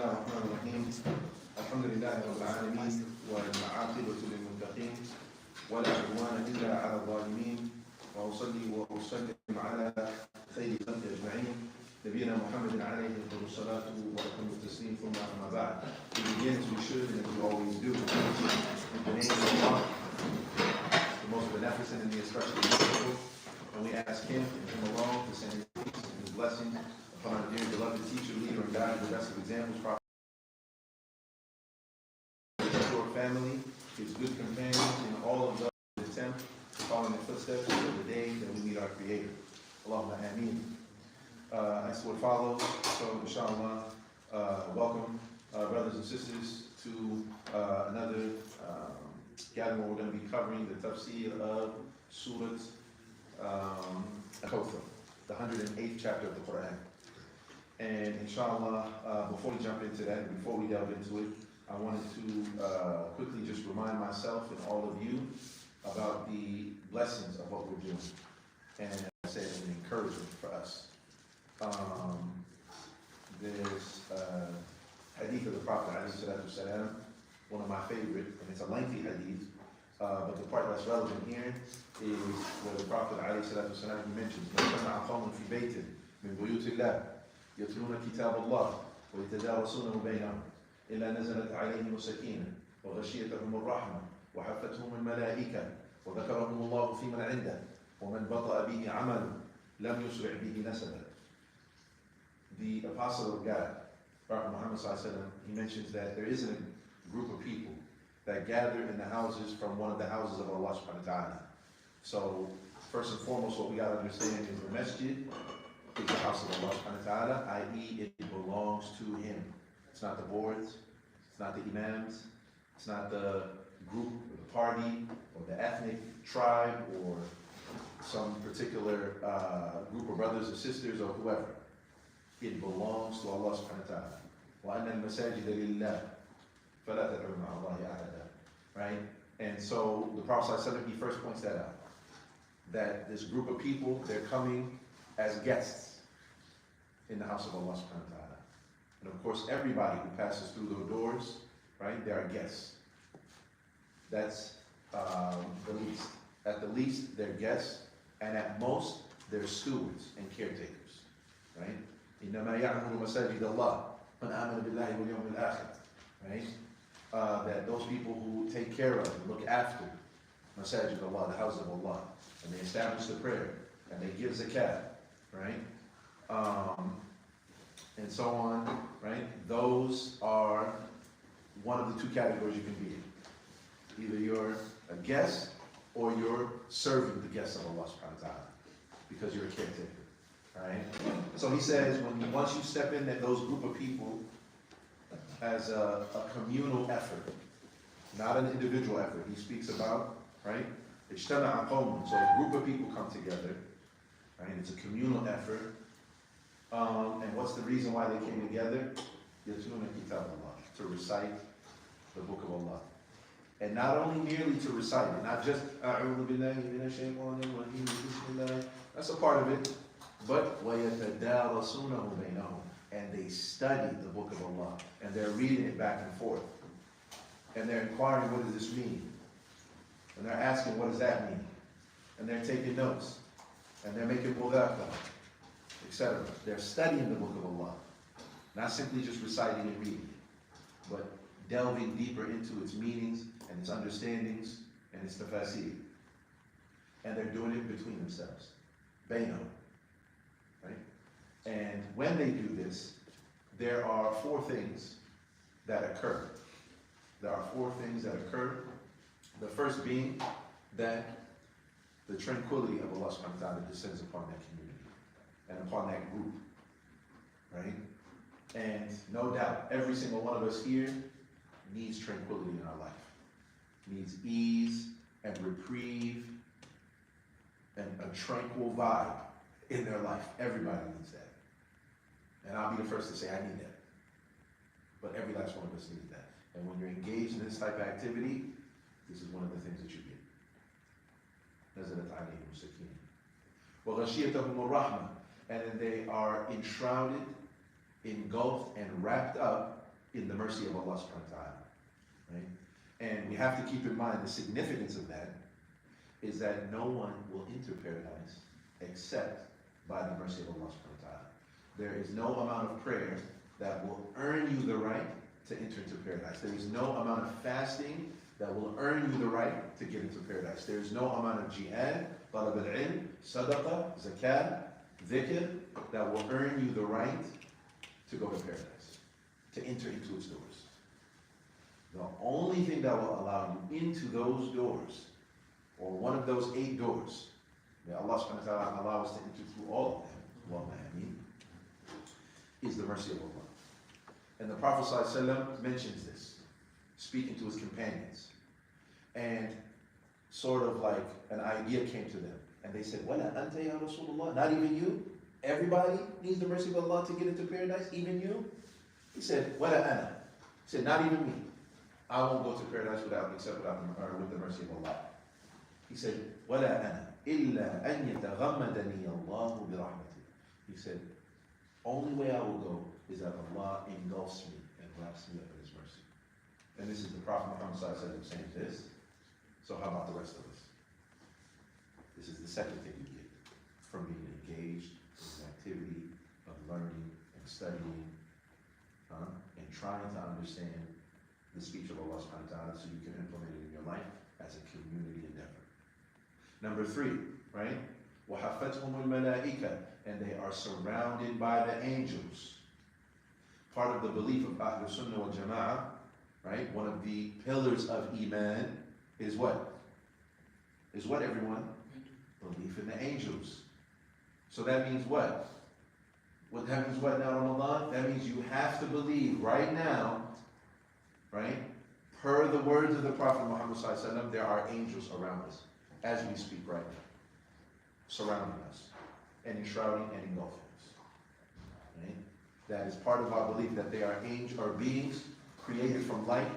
الله الرحمن الرحيم الحمد لله رب العالمين والعاقبة للمتقين ولا عدوان إلا على الظالمين وأصلي وأسلم على خير الخلق أجمعين نبينا محمد عليه الصلاة وأتم التسليم ثم أما بعد. We begin as we should and as we always do in the name of Allah, the most beneficent and the especially merciful, and we ask Him and Him alone to send His peace and His blessings upon our dear beloved teacher, leader, and guide, the best of examples, Prophet, his short family, his good companions, and all of those who attempt to follow in the footsteps until the day that we meet our Creator. Allahumma ameen. As what follows, so inshallah, welcome brothers and sisters to another gathering where we're going to be covering the Tafsir of Surah Al-Kawthar, the 108th chapter of the Quran. And inshallah, before we jump into that, and before we delve into it, I wanted to quickly just remind myself and all of you about the blessings of what we're doing. And as I said, an encouragement for us. There's hadith of the Prophet, ﷺ, one of my favorite, and it's a lengthy hadith, but the part that's relevant here is where the Prophet ﷺ mentions, من بيوت الله يتلون كتاب الله ويتدارسونه بينهم إلا نزلت عليهم السكينة وغشيتهم الرحمة وحفتهم الملائكة وذكرهم الله في من عنده ومن بطأ به عمله لم يسرع به نسبه. The Apostle of God, Prophet Muhammad ﷺ, he mentions that there isn't a group of people that gather in the houses from one of the houses of Allah subhanahu wa ta'ala. So first and foremost, what we got to understand is the masjid is the house of Allah subhanahu wa ta'ala, i.e. it belongs to Him. It's not the boards, it's not the imams, it's not the group or the party or the ethnic tribe or some particular group of brothers or sisters or whoever. It belongs to Allah subhanahu wa ta'ala. وَأَنَّ الْمَسَاجِدَ لِلَّهِ فَلَا تَدْعُوا مَعَ اللَّهِ أَحَدًا. Right? And so the Prophet ﷺ, he first points that out. That this group of people, they're coming as guests in the house of Allah subhanahu wa ta'ala. And of course, everybody who passes through those doors, right, they are guests. That's the least. At the least, they're guests, and at most, they're stewards and caretakers, right? إِنَّمَا يَعْمُرُ مَسَاجِدَ اللَّهِ مَنْ آمَنَ بِاللَّهِ وَالْيَوْمِ الْآخِرِ, right? That those people who take care of and look after Masajid Allah, the house of Allah, and they establish the prayer, and they give zakat, right? And so on, right? Those are one of the two categories you can be in. Either you're a guest or you're serving the guests of Allah subhanahu wa ta'ala because you're a caretaker, right? So he says, once you step in those group of people as a communal effort, not an individual effort. He speaks about, right? اجتمع قوم, so a group of people come together, right? It's a communal effort. And what's the reason why they came together? يتلون كتاب الله, to recite the book of Allah. And not only merely to recite it, not just أعوذ بالله من الشيطان الرجيم بسم الله, that's a part of it, but ويتدارسونه بينهم, and they study the book of Allah, and they're reading it back and forth, and they're inquiring, what does this mean? And they're asking, what does that mean? And they're taking notes, and they're making mudhakara, etc. They're studying the book of Allah, not simply just reciting and reading it, but delving deeper into its meanings and its understandings and its tafsir. And they're doing it between themselves, bainahum, right? And when they do this, there are four things that occur. There are four things that occur. The first being that the tranquility of Allah subhanahu wa ta'ala descends upon that community and upon that group, right? And no doubt, every single one of us here needs tranquility in our life, needs ease and reprieve and a tranquil vibe in their life. Everybody needs that. And I'll be the first to say I need that. But every last one of us needs that. And when you're engaged in this type of activity, this is one of the things that you get. نزلت عليهم السكينة وغشيتهم الرحمة, and then they are enshrouded, engulfed, and wrapped up in the mercy of Allah subhanahu wa ta'ala. Right? And we have to keep in mind the significance of that is that no one will enter paradise except by the mercy of Allah subhanahu wa ta'ala. There is no amount of prayer that will earn you the right to enter into paradise. There is no amount of fasting that will earn you the right to get into paradise. There is no amount of jihad, talab al-ilm, sadaqah, zakat, dhikr that will earn you the right to go to paradise, to enter into its doors. The only thing that will allow you into those doors, or one of those 8 doors, may Allah subhanahu wa ta'ala allow us to enter through all of them, Allahumma ameen, is the mercy of Allah. And the Prophet ﷺ mentions this, speaking to his companions. And sort of like an idea came to them. And they said, Wala anta ya Rasulullah? Not even you? Everybody needs the mercy of Allah to get into paradise? Even you? He said, Wala ana. He said, not even me. I won't go to paradise with the mercy of Allah. He said, Wala ana. Illa an yataghammadani Allahu bi rahmatih. He said, only way I will go is that Allah engulfs me and wraps me up in His mercy. And this is the Prophet Muhammad saying this. So how about the rest of us? This is the second thing you get from being engaged in an activity of learning and studying and trying to understand the speech of Allah subhanahu wa ta'ala so you can implement it in your life as a community endeavor. Number 3, right? وَحَفَّتْهُمُ الْمَلَائِكَةِ, and they are surrounded by the angels. Part of the belief of Ahlul Sunnah wal Jama'ah, right? One of the pillars of Iman is what? Is what, everyone? Belief in the angels. So that means what? That means what now, Ramadan? That means you have to believe right now, right? Per the words of the Prophet Muhammad ﷺ, there are angels around us as we speak right now, surrounding us and enshrouding and engulfing us. Right? That is part of our belief that they are angels or beings created from light.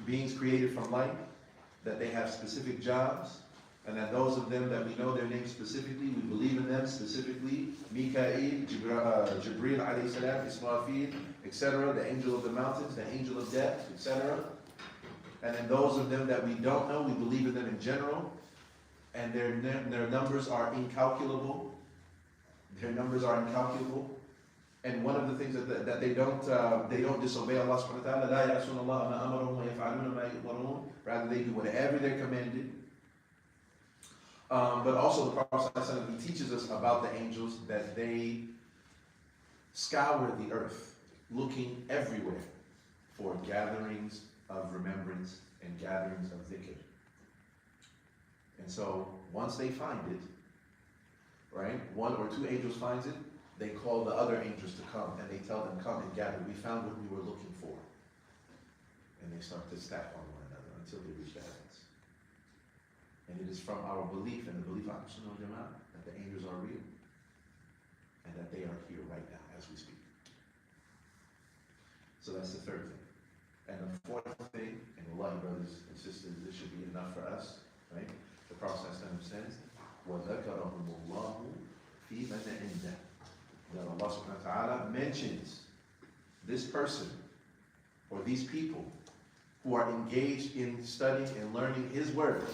Beings created from light, that they have specific jobs, and that those of them that we know their names specifically, we believe in them specifically, Mikael, Jibreel alayhi salam, Israfil, etc., the angel of the mountains, the angel of death, etc. And then those of them that we don't know, we believe in them in general, and their numbers are incalculable. Their numbers are incalculable. And one of the things that they don't disobey Allah subhanahu wa ta'ala, لا يعصون الله ما أمرهم ويفعلون ما يؤمرون. Rather, they do whatever they're commanded. But also the Prophet ﷺ, he teaches us about the angels that they scour the earth, looking everywhere for gatherings of remembrance and gatherings of dhikr. And so once they find it, right, 1 or 2 angels finds it, they call the other angels to come, and they tell them, come and gather. We found what we were looking for. And they start to stack on one another until they reach the heavens. And it is from our belief and the belief of Al-Sunnah wal Jama'ah that the angels are real. And that they are here right now as we speak. So that's the third thing. And the fourth thing, and wallahi, brothers and sisters, this should be enough for us, right? The Prophet says, وَذَكَرَهُمُ اللَّهُ فِي مَنْ عِنْدَهُ. That Allah subhanahu wa ta'ala mentions this person or these people who are engaged in studying and learning His word,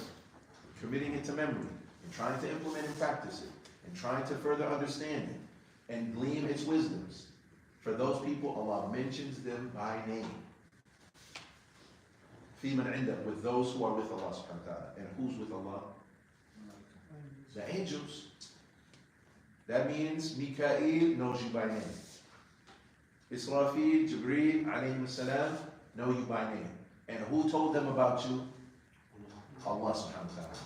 committing it to memory, and trying to implement and practice it, and trying to further understand it, and glean its wisdoms. For those people, Allah mentions them by name. فِي مَنْ عِنْدَهُ, with those who are with Allah subhanahu wa ta'ala. And who's with Allah? The angels. That means Mikael knows you by name. Israfil, Jibreel, alayhi salam, know you by name. And who told them about you? Allah subhanahu wa ta'ala.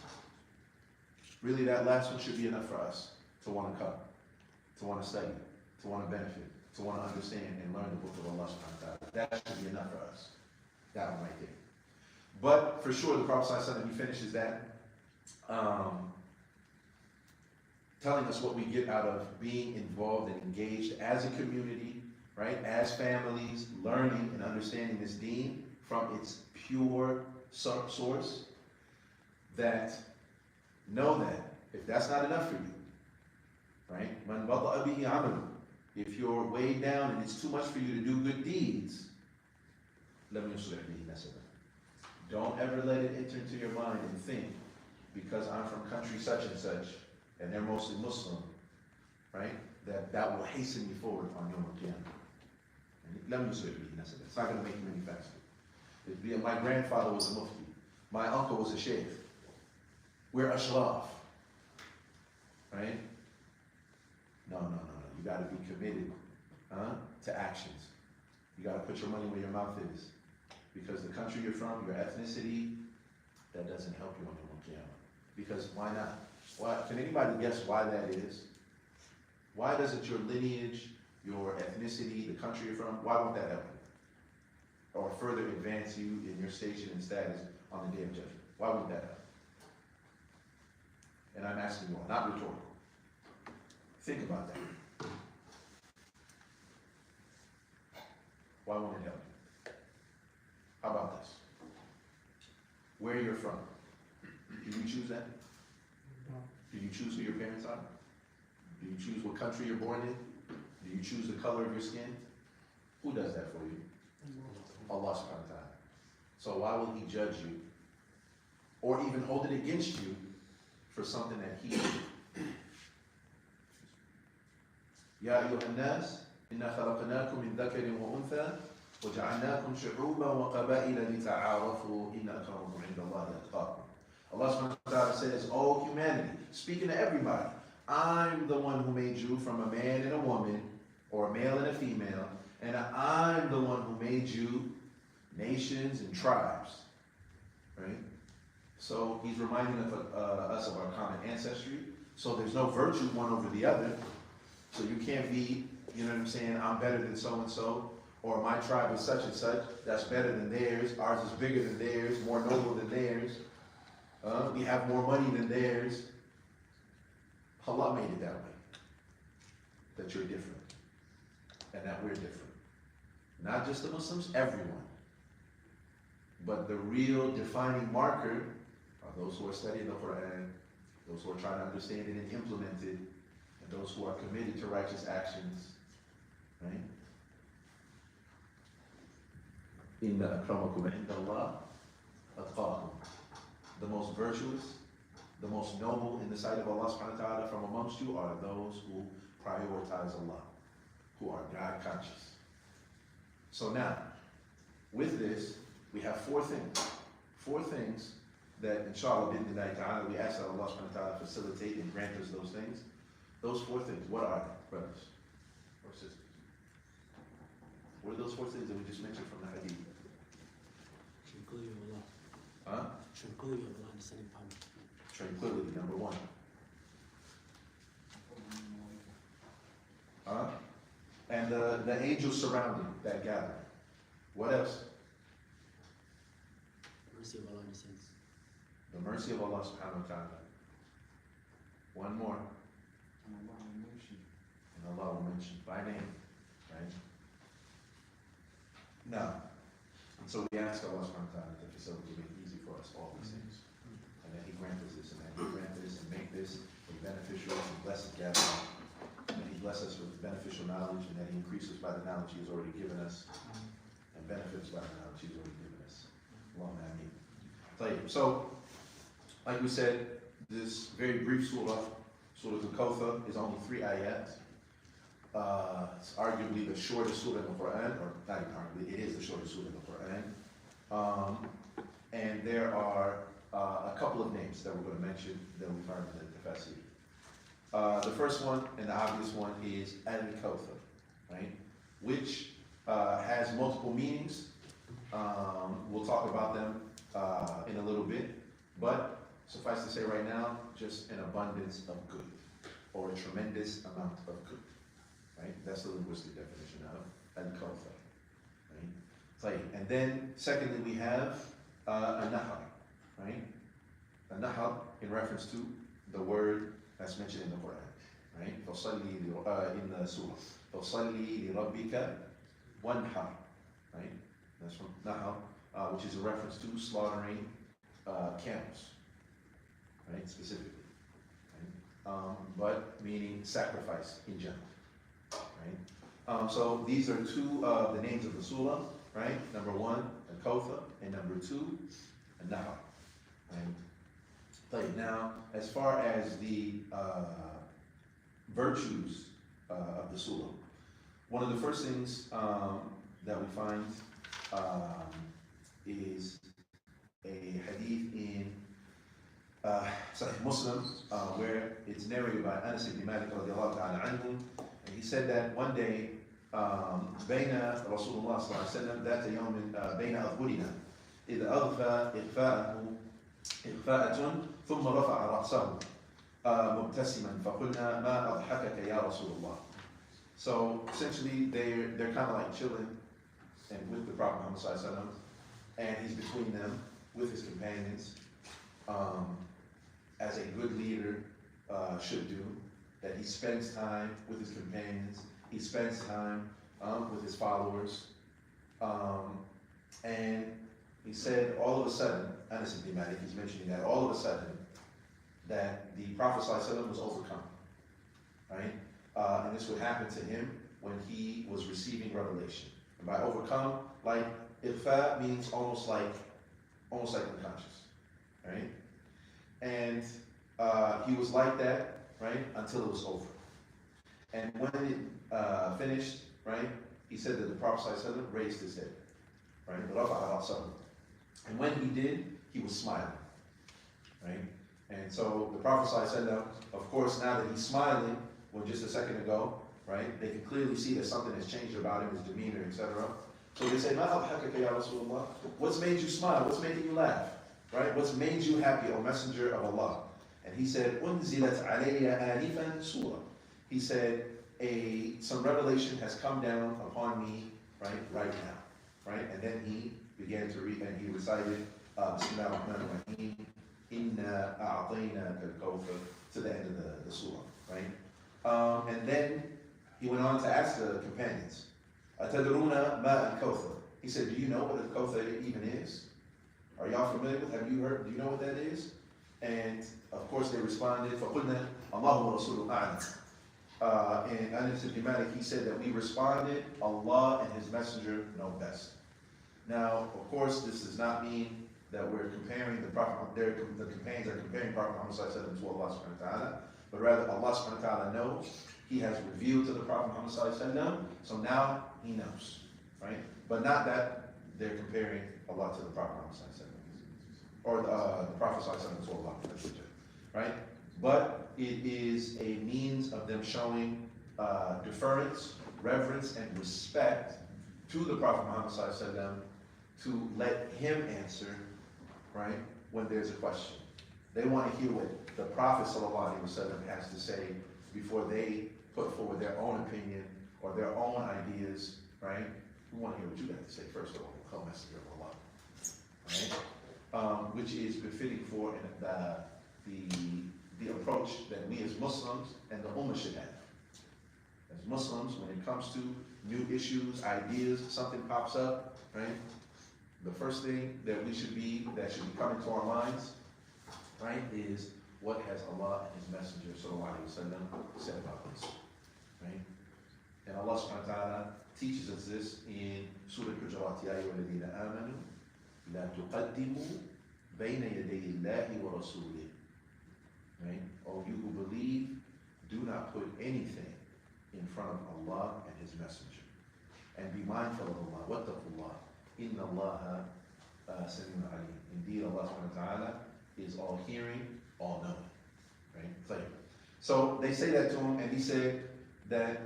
Really, that last one should be enough for us to want to come, to want to study, to want to benefit, to want to understand and learn the book of Allah subhanahu wa ta'ala. That should be enough for us. That one right there. But for sure, the Prophet ﷺ, he finishes that telling us what we get out of being involved and engaged as a community, right? As families, learning and understanding this deen from its pure source. That know that if that's not enough for you, right? Man bada'a bihi amalu, If you're weighed down and it's too much for you to do good deeds, let me don't ever let it enter into your mind and think, because I'm from country such and such, and they're mostly Muslim, right? That will hasten me forward on Yom Kippur. It's not going to make you any faster. My grandfather was a mufti. My uncle was a sheikh. We're ashraf, right? No. You got to be committed to actions. You got to put your money where your mouth is. Because the country you're from, your ethnicity, that doesn't help you on Yom Kippur. Because why not? Why, can anybody guess why that is? Why doesn't your lineage, your ethnicity, the country you're from, why won't that help you? Or further advance you in your station and status on the day of judgment? Why won't that help? And I'm asking you all, not rhetorical. Think about that. Why won't it help you? How about this? Where you're from. Do you choose that? No. Do you choose who your parents are? Do you choose what country you're born in? Do you choose the color of your skin? Who does that for you? Allah subhanahu wa ta'ala. So why will He judge you or even hold it against you for something that He did? Ya ayyuhan nas, inna khalaqnakum min dhakarin wa untha وَجَعَلْنَاكُمْ شُعُوبًا وَقَبَائِلَ لِتَعَارَفُوا إِنَّ أَكْرَمَكُمْ عِندَ اللَّهِ أَتْقَاكُمْ. Allah subhanahu wa ta'ala says, "Oh humanity," speaking to everybody, "I'm the one who made you from a man and a woman, or a male and a female, and I'm the one who made you nations and tribes." Right? So He's reminding us of our common ancestry. So there's no virtue one over the other. So you can't be, you know what I'm saying, I'm better than so-and-so. Or my tribe is such and such, that's better than theirs, ours is bigger than theirs, more noble than theirs, we have more money than theirs. Allah made it that way, that you're different, and that we're different. Not just the Muslims, everyone. But the real defining marker are those who are studying the Quran, those who are trying to understand it and implement it, and those who are committed to righteous actions, right? Inna akramakum inda Allah atqakum. The most virtuous, the most noble in the sight of Allah subhanahu wa ta'ala from amongst you are those who prioritize Allah, who are God conscious. So now, with this, we have four things that inshallah bi'idhnillahi ta'ala, we ask that Allah subhanahu wa ta'ala facilitate and grant us those things. Those four things, what are they, brothers or sisters? What are those four things that we just mentioned from the hadith? Tranquility of Allah. Huh? Tranquility of Allah, understanding power. Tranquility, number one. Huh? And the angels surrounding that gathering. What else? Mercy of Allah in a sense. The mercy of Allah subhanahu wa ta'ala. One more. And Allah will mention by name. Right? Now, so we ask Allah subhanahu wa ta'ala to facilitate it easy for us, all these things. And that He grant us this, and that He grant this, and make this a beneficial and blessed gathering. And that He bless us with beneficial knowledge, and that He increase us by the knowledge He has already given us, and benefit us by the knowledge He has already given us. Allahumma ameen. So, like we said, this very brief surah, Surah Al-Kawthar, is only 3 ayat. It's arguably the shortest surah in the Quran, or not even arguably, it is the shortest surah in the Quran. And there are a couple of names that we're going to mention that we find in the Tafsir. The first one, and the obvious one, is Al-Kawthar, right? Which has multiple meanings. We'll talk about them in a little bit, but suffice to say right now, just an abundance of good, or a tremendous amount of good. Right? That's the linguistic definition of Al-Kawthar. Right? And then, secondly, we have a nahar. Right? A nahar in reference to the word that's mentioned in the Quran. Right? In the surah. فَصَلِّي لِرَبِّكَ وَانْحَرْ. Right? That's from nahar, which is a reference to slaughtering camels. Right? Specifically. Right? But meaning sacrifice in general. right? So these are two of the names of the surah, right? Number one, Al-Kawthar, and number two, Al-Nahr, right? Now, as far as the virtues of the surah, one of the first things that we find is a hadith in Sahih Muslim, where it's narrated by Anas ibn Malik radiallahu ta'ala anhu, and he said that one day, بين رسول الله صلى الله عليه وسلم ذات يوم بين أظهرنا إذ أغفى إغفاءة ثم رفع رأسه مبتسما فقلنا ما أضحكك يا رسول الله. So essentially they're kind of like chilling and with the Prophet Muhammad sallallahu alaihi wasallam, and he's between them with his companions, as a good leader should do, that he spends time with his companions, he spends time with his followers, and he said all of a sudden, Anas ibn Malik, he's mentioning that all of a sudden that the Prophet sallallahu alaihi wasallam was overcome, right? And this would happen to him when he was receiving revelation. And by overcome, like ifa means almost like unconscious, right? And he was like that, right, until it was over. And when it finished, right, he said that the Prophet ﷺ raised his head, right? And when he did, he was smiling, right? And so the Prophet ﷺ, of course, now that he's smiling, when just a second ago, right, they can clearly see that something has changed about him, his demeanor, etc. So they say, what's made you smile? What's making you laugh? Right? What's made you happy, O Messenger of Allah? And he said, أُنزِلَتْ عَلَيَّ آنِفًا سُورَةً. He said, some revelation has come down upon me right now. Right? And then he began to read, and he recited, Bismillah ar-Rahman ar-Rahim, Inna a'atayna Al-Kawthar, to the end of the surah. Right? And then he went on to ask the companions, أَتَدْرُونَ مَا Al-Kawthar? He said, do you know what Al-Kawthar even is? Are y'all familiar with? Have you heard? Do you know what that is? And of course they responded, فَقُلْنَا اللَّهُ وَرَسُولُهُ أَعْلَمُ. And Anas ibn Malik, he said that we responded, Allah and His Messenger know best. Now, of course, this does not mean that we're comparing the Prophet, the companions are comparing Prophet Muhammad sallallahu to Allah subhanahu wa ta'ala, but rather Allah subhanahu wa ta'ala knows. He has revealed to the Prophet Muhammad sallallahu, so now he knows, right? But not that they're comparing Allah to the Prophet Muhammad sallallahu, or the Prophet sallallahu to Allah, right? But it is a means of them showing deference, reverence, and respect to the Prophet Muhammad sallallahu, to let him answer, right, when there's a question. They want to hear what the Prophet sallallahu has to say before they put forward their own opinion or their own ideas, right? We want to hear what you have to say first of all, O Messenger of Allah, right? Which is befitting for the approach that we as Muslims and the Ummah should have. As Muslims, when it comes to new issues, ideas, something pops up, right? The first thing that should be coming to our minds, right, is what has Allah and His Messenger sallallahu alaihi wasallam said about this, right? And Allah subhanahu wa ta'ala teaches us this in Surah Al-Hujurat, Ya ayyuhalladhina amanu la tuqaddimu bayna yaday Allahi wa rasulih. Right? Oh, you who believe, do not put anything in front of Allah and His Messenger. And be mindful of Allah. Wattaqullah. Inna Allaha sami'un alim. Indeed, Allah subhanahu wa ta'ala is all hearing, all knowing. Right? So they say that to him, and he said that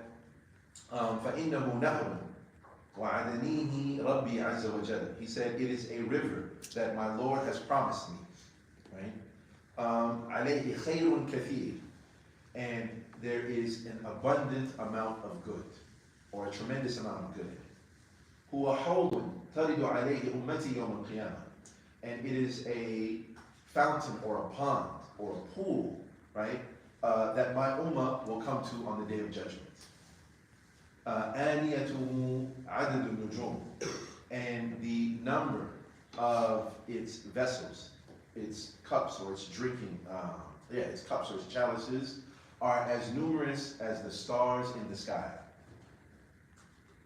فَإِنَّهُ نَهْرٌ وَعَدَنِيهِ رَبِّي عَزَّ وَجَلَّ. He said, it is a river that my Lord has promised me. Right? عَلَيْهِ خَيْرٌ كَثِيرٌ. And there is an abundant amount of good, or a tremendous amount of good. هُوَ حَوْضٌ تَرِدُ عَلَيْهِ أُمَّتِي يَوْمَ الْقِيَامَةِ. And it is a fountain or a pond or a pool, right, that my ummah will come to on the day of judgment. آنِيَتُهُ عَدَدُ النُّجُومِ. And the number of its vessels, its cups or its drinking, its cups or its chalices, are as numerous as the stars in the sky.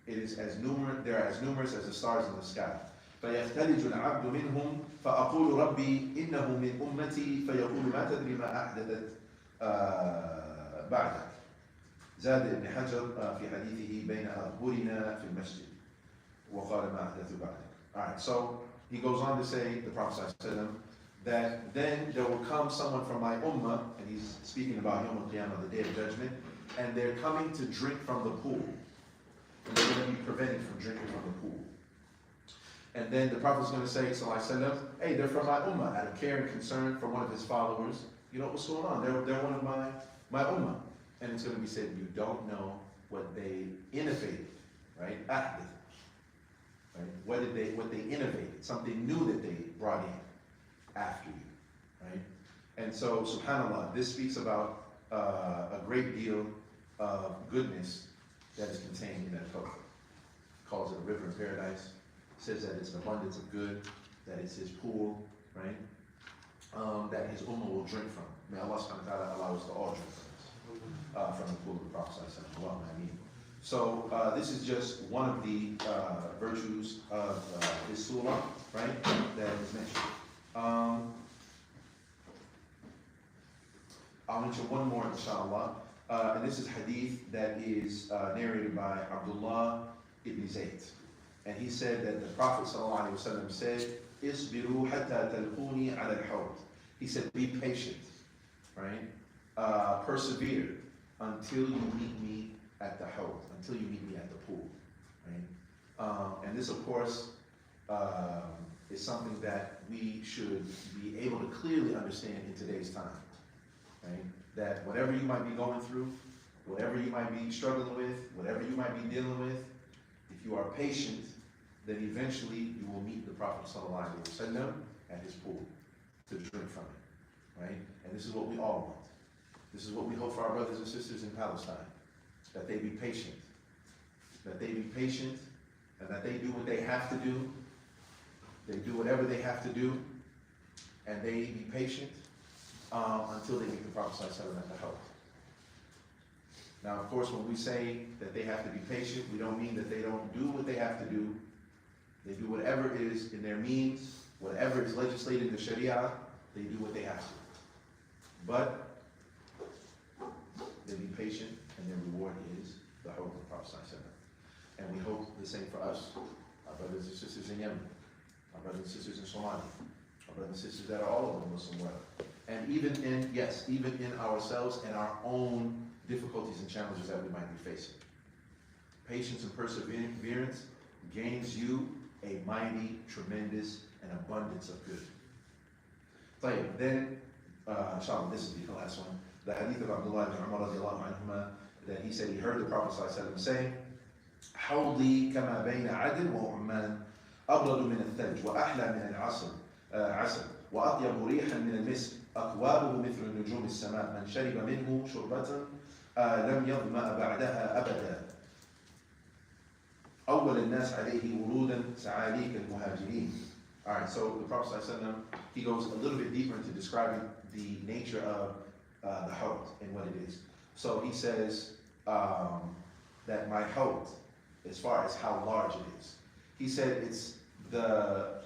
It is as numerous, they are as numerous as the stars in the sky. فيختلج العبد منهم فأقول ربي إنه من أمتي فيقول ما تدري ما أحدثت بعدك. زاد ابن حجر في حديثه بين أظهرنا في المسجد وقال ما أحدث بعدك. Alright, so he goes on to say, the Prophet ﷺ, that then there will come someone from my ummah, and he's speaking about Yawm al-Qiyamah, the day of judgment, and they're coming to drink from the pool. And they're going to be prevented from drinking from the pool. And then the Prophet is going to say, sallallahu alaihi wasallam, hey, they're from my ummah, out of care and concern for one of his followers. You know what's going on? They're one of my ummah. And it's going to be said, you don't know what they innovated, right? Ahdith. Right? What they innovated, something new that they brought in after you, right? And so, subhanAllah, this speaks about a great deal of goodness that is contained in Al-Kawthar. Calls it a river in paradise, says that it's an abundance of good, that it's his pool, right? That his ummah will drink from. May Allah subhanahu wa ta'ala allow us to all drink from the pool of the Prophet sallallahu alaihi wasallam. So this is just one of the virtues of this surah, right, that is mentioned. I'll mention one more, inshallah, and this is hadith that is narrated by Abdullah ibn Zayd. And he said that the Prophet sallallahu alaihi wasallam said, "Isbiru hatta talquni ala al-hawd." He said, be patient, right? Persevere until you meet me at the hawd, until you meet me at the pool, right? And this, of course, is something that we should be able to clearly understand in today's time, right? That whatever you might be going through, whatever you might be struggling with, whatever you might be dealing with, if you are patient, then eventually you will meet the Prophet ﷺ at his pool to drink from it, right? And this is what we all want. This is what we hope for our brothers and sisters in Palestine, that they be patient, and that they do what they have to do. They do whatever they have to do, and they be patient until they meet the Prophet ﷺ at the hawd. Now, of course, when we say that they have to be patient, we don't mean that they don't do what they have to do. They do whatever is in their means, whatever is legislated in the Sharia, they do what they have to. But they be patient, and their reward is the hope of the Prophet ﷺ. And we hope the same for us, our brothers and sisters in Yemen, our brothers and sisters in Somalia, our brothers and sisters that are all over the Muslim world. And even in ourselves and our own difficulties and challenges that we might be facing. Patience and perseverance gains you a mighty, tremendous, and abundance of good. Then, inshallah, this will be the last one. The hadith of Abdullah ibn Umar radiallahu anhuma, that he said he heard the Prophet ﷺ say, حوضي كما بين عدن وعمان أبرد من الثلج وأحلى من العسل وأطيب ريحا من المسك أكوابه مثل نجوم السماء من شرب منه شربة لم يظمأ بعدها أبدا أول الناس عليه ورودا سعاليك المهاجرين. Alright, so the Prophet ﷺ, he goes a little bit deeper into describing the nature of the hawd and what it is. So he says that my hawd, as far as how large it is, he said it's the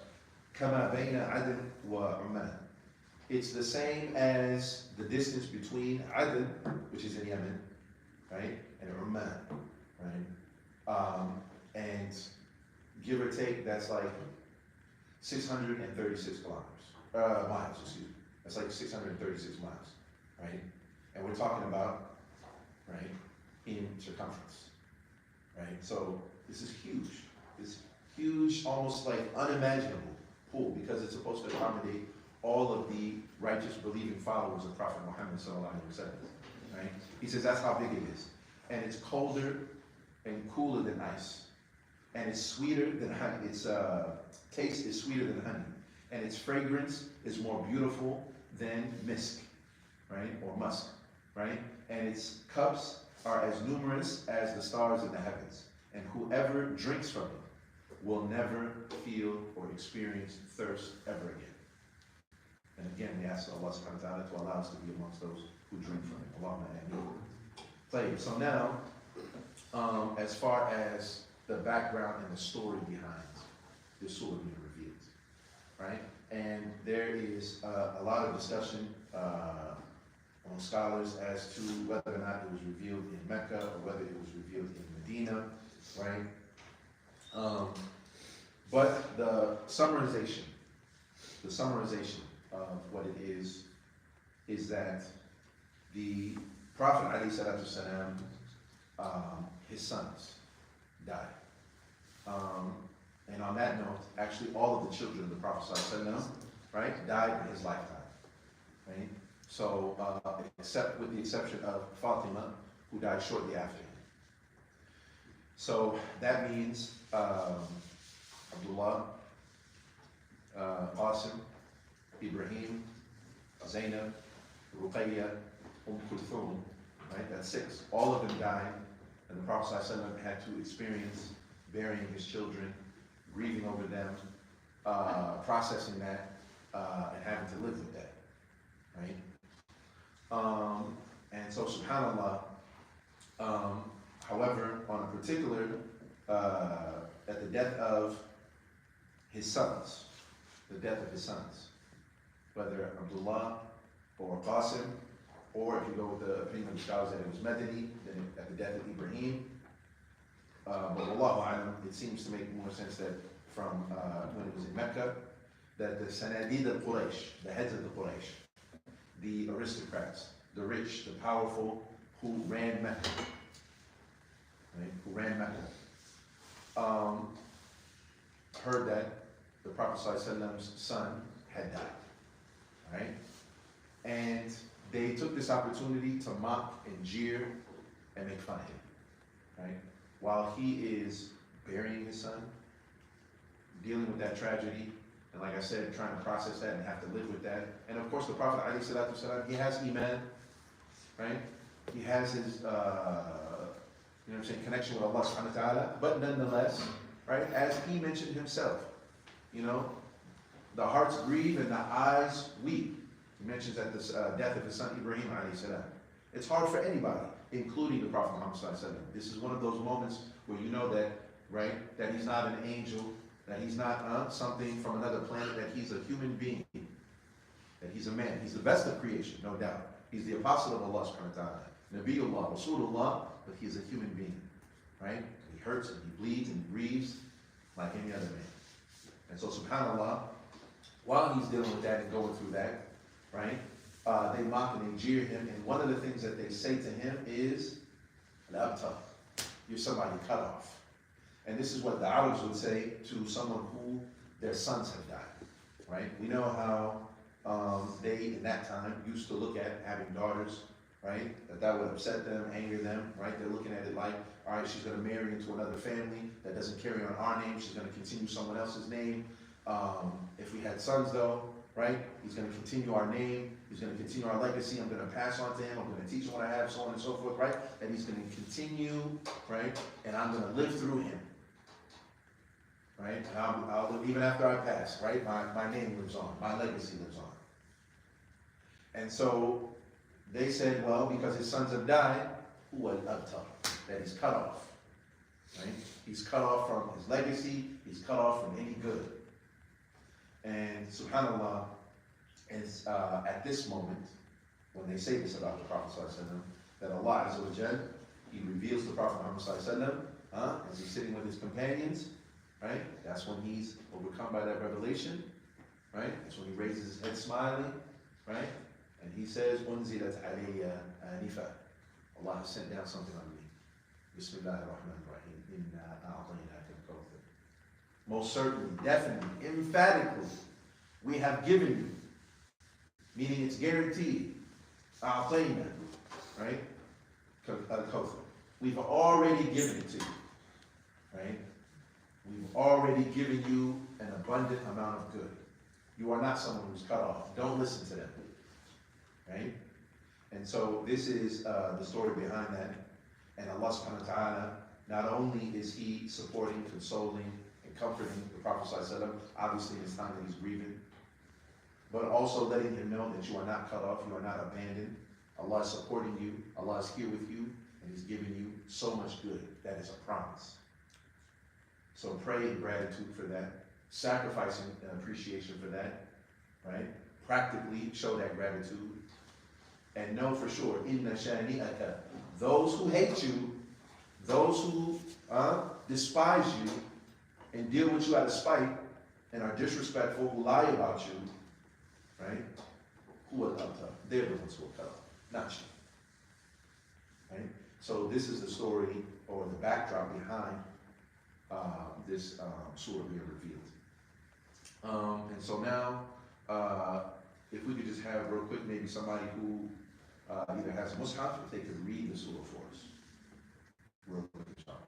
كما بين عدن وعمان. It's the same as the distance between Aden, which is in Yemen, right, and Oman, right? And give or take, that's like 636 miles, excuse me. That's like 636 miles, right? And we're talking about, right, in circumference, right? So this is huge. This huge, almost like unimaginable pool, because it's supposed to accommodate all of the righteous, believing followers of Prophet Muhammad sallallahu alaihi wasallam, right? He says that's how big it is, and it's colder and cooler than ice, and it's sweeter than honey. Its taste is sweeter than honey, and its fragrance is more beautiful than misk, right, or musk, right? And its cups are as numerous as the stars in the heavens, and whoever drinks from it will never feel or experience thirst ever again. And again, we ask Allah subhanahu wa ta'ala to allow us to be amongst those who drink from it. Allahumma ameen. So now, as far as the background and the story behind this surah being revealed, right? And there is a lot of discussion among scholars as to whether or not it was revealed in Mecca or whether it was revealed in Medina, right? But the summarization of what it is that the Prophet ﷺ, his sons died. And on that note, actually all of the children of the Prophet ﷺ, right, died in his lifetime, right? So, except with the exception of Fatima, who died shortly after him. So that means Abdullah, Qasim, Ibrahim, Zainab, Ruqayya, Kulthum, right? That's 6. All of them died, and the Prophet ﷺ had to experience burying his children, grieving over them, processing that, and having to live with that, right? And so, subhanAllah, however, on a particular, at the death of his sons, whether Abdullah or Qasim, or if you go with the opinion of the scholars that it was Madani, then at the death of Ibrahim, but Wallahu A'lam, it seems to make more sense that from when it was in Mecca, that the Sanadid al-Quraysh, the heads of the Quraysh, the aristocrats, the rich, the powerful, who ran Mecca, right? Heard that the Prophet ﷺ's son had died, right? And they took this opportunity to mock and jeer and make fun of him, right? While he is burying his son, dealing with that tragedy, and like I said, trying to process that and have to live with that. And of course, the Prophet ﷺ, he has Iman, right? He has his, connection with Allah subhanahu wa ta'ala, but nonetheless, right, as he mentioned himself, the hearts grieve and the eyes weep. He mentions at the death of his son Ibrahim alayhi salam. It's hard for anybody, including the Prophet Muhammad sallallahu alaihi wasallam. This is one of those moments where you know that, right, that he's not an angel, that he's not something from another planet, that he's a human being, that he's a man. He's the best of creation, no doubt. He's the apostle of Allah subhanahu wa ta'ala, Nabiullah, Rasulullah, but he's a human being, right? He hurts and he bleeds and he grieves like any other man. And so subhanAllah, while he's dealing with that and going through that, right, they mock and they jeer him, and one of the things that they say to him is, Al-Abtar, you're somebody cut off. And this is what the Arabs would say to someone who their sons have died, right? We know how they, in that time, used to look at having daughters, right? That would upset them, anger them, right? They're looking at it like, all right, she's going to marry into another family that doesn't carry on our name. She's going to continue someone else's name. If we had sons, though, right? He's going to continue our name. He's going to continue our legacy. I'm going to pass on to him. I'm going to teach him what I have, so on and so forth, right? And he's going to continue, right? And I'm going to live through him, right? And I'll live even after I pass, right? My name lives on. My legacy lives on. And so they said, well, because his sons have died, that he's cut off, right? He's cut off from his legacy. He's cut off from any good. And subhanAllah, is at this moment, when they say this about the Prophet ﷺ, that Allah Azza wa Jal, he reveals the Prophet Muhammad ﷺ, as he's sitting with his companions, right? That's when he's overcome by that revelation, right? That's when he raises his head smiling, right? And he says, Unzilat alayya anifa. Allah has sent down something on me. Bismillahir Rahmanir Rahim. Inna a'tainaka al-Kawthar. Most certainly, definitely, emphatically, we have given you, meaning it's guaranteed, a'taina, right? Al-Kawthar. We've already given it to you, right? We've already given you an abundant amount of good. You are not someone who's cut off. Don't listen to them, right? And so this is the story behind that. And Allah subhanahu wa ta'ala, not only is he supporting, consoling, and comforting the Prophet ﷺ, obviously in his time that he's grieving, but also letting him know that you are not cut off, you are not abandoned. Allah is supporting you, Allah is here with you, and he's giving you so much good. That is a promise. So pray in gratitude for that, sacrifice in appreciation for that, right? Practically show that gratitude. And know for sure, inna shani'aka, those who hate you, those who despise you and deal with you out of spite and are disrespectful, who lie about you, right? Who are they're the ones who are not you. Right? So this is the story or the backdrop behind this surah being revealed. And so now, if we could just have real quick, maybe somebody who either has a mushaf, if they could read the surah for us. Real quick, inshallah.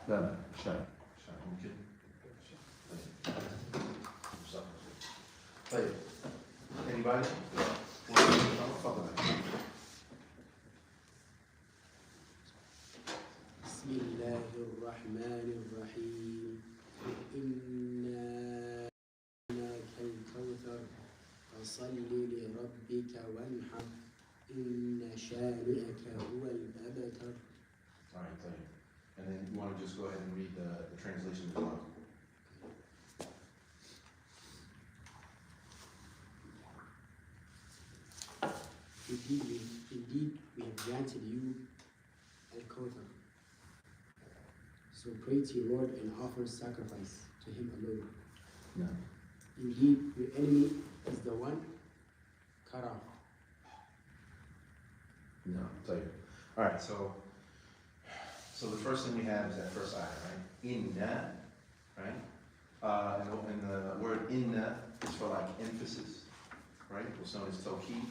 لا شاي ممكن. طيب anybody? تفضل. بسم الله الرحمن الرحيم إنا أعطيناك الكوثر فصل لربك وانحر إن شانئك هو الأبتر. All right, طيب. And then you want to just go ahead and read the translation as well. Indeed, we have granted you Al-Kawthar. So pray to your Lord and offer sacrifice to Him alone. No. Indeed, your enemy is the one cut off. No, طيب. All right, so the first thing we have is that first ayah, right? Inna, right? And the word inna is for like emphasis, right? What's known as tawheed.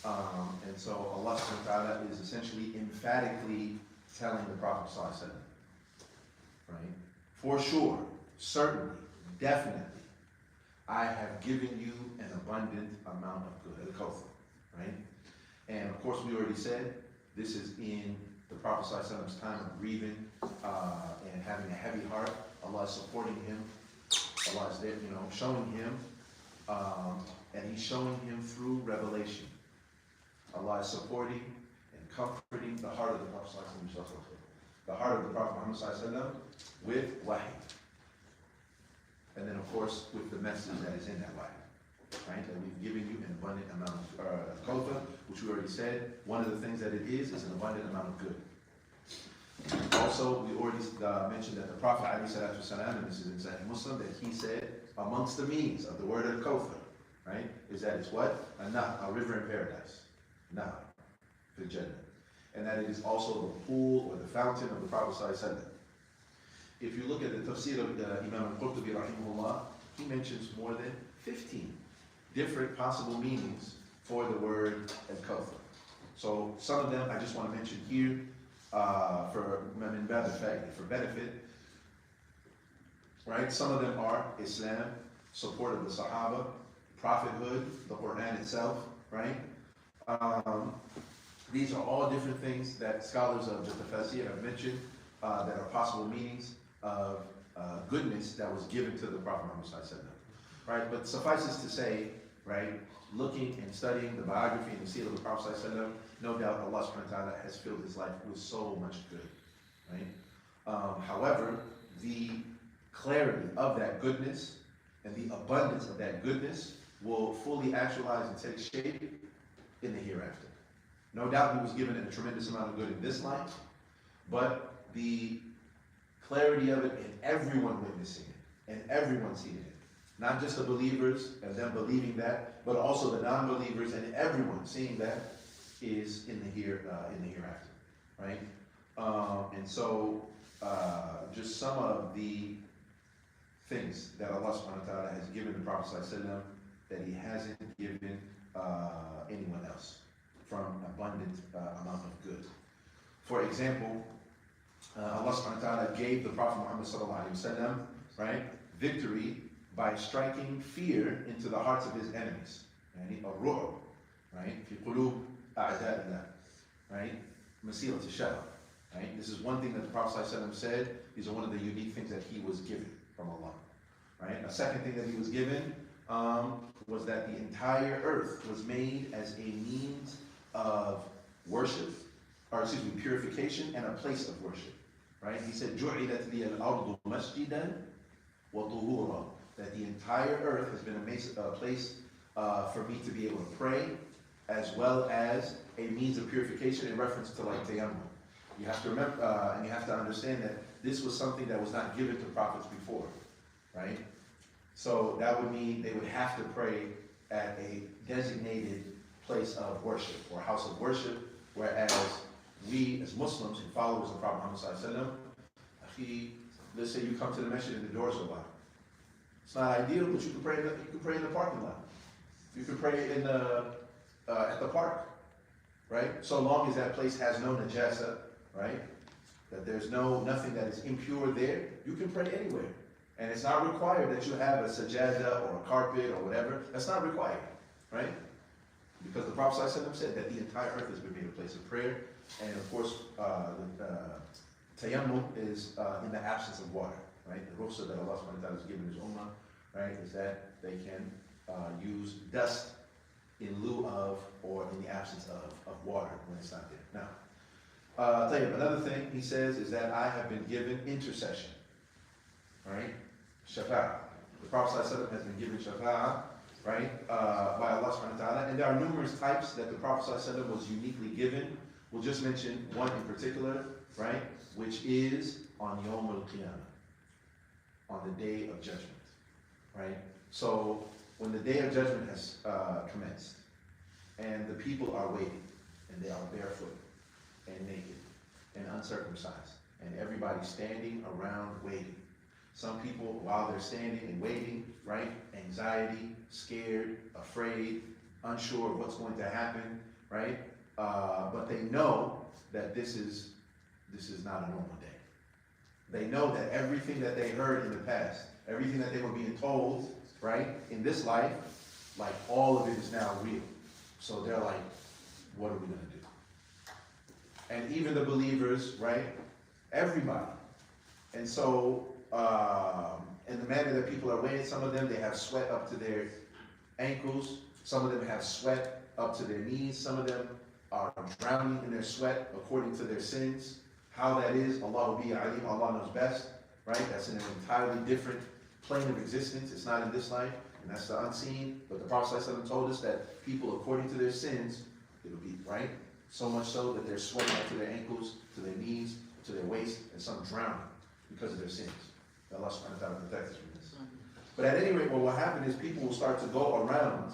And so Allah subhanahu wa ta'ala is essentially emphatically telling the Prophet sallallahu alaihi wasallam, right? For sure, certainly, definitely, I have given you an abundant amount of good, Al-Kawthar, right? And of course, we already said, this is in the Prophet ﷺ's time of grieving and having a heavy heart. Allah is supporting him. Allah is there, showing him, and He's showing him through revelation. Allah is supporting and comforting the heart of the Prophet ﷺ, the heart of the Prophet Muhammad ﷺ with wahy. And then, of course, with the message that is in that wahy. Right? That we've given you an abundant amount of Kawthar, which we already said. One of the things that it is an abundant amount of good. Also, we already mentioned that the Prophet ﷺ, and this is in Sahih Muslim, that he said amongst the meanings of the word Al-Kawthar, right, is that it's what? A river in paradise. Nah, for Jannah. And that it is also the pool or the fountain of the Prophet ﷺ. If you look at the Tafsir of Imam Al-Qurtubi rahimahullah, he mentions more than 15 different possible meanings for the word Al-Kawthar. So some of them I just want to mention here for benefit. Right? Some of them are Islam, support of the Sahaba, prophethood, the Quran itself, right? These are all different things that scholars of the Tafsir have mentioned that are possible meanings of goodness that was given to the Prophet Muhammad ﷺ. Right? But suffices to say, right, looking and studying the biography and the seal of the Prophet ﷺ, no doubt Allah subhanahu wa ta'ala has filled his life with so much good. Right? However, the clarity of that goodness and the abundance of that goodness will fully actualize and take shape in the hereafter. No doubt he was given a tremendous amount of good in this life, but the clarity of it and everyone witnessing it and everyone seeing it. Not just the believers and them believing that, but also the non-believers and everyone seeing that is in the hereafter, right? And so, just some of the things that Allah subhanahu wa ta'ala has given the Prophet ﷺ that He hasn't given anyone else from abundant amount of good. For example, Allah subhanahu wa ta'ala gave the Prophet Muhammad sallallahu alaihi wasallam, right, victory by striking fear into the hearts of his enemies. Ar-ru'b, right? Fi qulub a'da'illah, right? Masilat ash-shahr, right? This is one thing that the Prophet ﷺ said. These are one of the unique things that he was given, from Allah. Right? A second thing that he was given was that the entire earth was made as a means of worship, or excuse me, purification and a place of worship. Right? He said, جُعِلَتْ لِيَ الْأَرْضُ مَسْجِدًا وَطُهُورًا. That the entire earth has been a place for me to be able to pray, as well as a means of purification in reference to like tayammum. You have to remember, and you have to understand that this was something that was not given to prophets before, right? So that would mean they would have to pray at a designated place of worship or house of worship, whereas we as Muslims and followers of Prophet Muhammad sallallahu, let's say you come to the masjid and the doors are locked. It's not ideal, but you can pray in the parking lot. You can pray in the at the park, right? So long as that place has no najasa, right? That there's nothing that is impure there, you can pray anywhere. And it's not required that you have a sajada or a carpet or whatever. That's not required, right? Because the Prophet ﷺ said that the entire earth has been made a place of prayer. And of course, tayammum is in the absence of water, right? The rukhsah that Allah subhanahu wa ta'ala has given his ummah, right, is that they can use dust in lieu of or in the absence of water when it's not there. Now, another thing he says is that I have been given intercession, right? Shafa'ah. The Prophet ﷺ has been given shafa'ah, right, by Allah subhanahu wa ta'ala. And there are numerous types that the Prophet ﷺ was uniquely given. We'll just mention one in particular, right, which is on Yawm al-Qiyamah, on the day of judgment, right? So when the day of judgment has commenced, and the people are waiting, and they are barefoot, and naked, and uncircumcised, and everybody's standing around waiting. Some people, while they're standing and waiting, right, anxiety, scared, afraid, unsure of what's going to happen, right, but they know that this is not a normal day. They know that everything that they heard in the past, everything that they were being told, right, in this life, like all of it is now real. So they're like, what are we going to do? And even the believers, right, everybody. And so, in the manner that people are waiting, some of them, they have sweat up to their ankles. Some of them have sweat up to their knees. Some of them are drowning in their sweat according to their sins. How that is, Allah knows best, right? That's in an entirely different plane of existence. It's not in this life, and that's the unseen. But the Prophet ﷺ told us that people, according to their sins, it'll be, right? So much so that they're sweating up to their ankles, to their knees, to their waist, and some drowning because of their sins. Allah subhanahu wa ta'ala protect us from this. But at any rate, what will happen is people will start to go around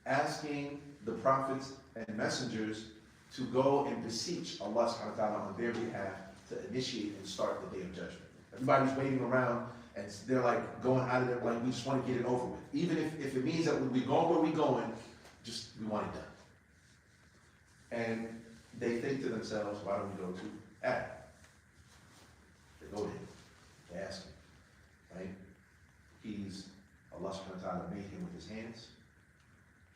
asking the prophets and messengers to go and beseech Allah subhanahu wa ta'ala on their behalf to initiate and start the day of judgment. Everybody's waiting around and they're like going out of there like we just want to get it over with. Even if it means that when we go where we're going, just we want it done. And they think to themselves, why don't we go to Adam? They go to him. They ask him, right? Allah subhanahu wa ta'ala made him with his hands.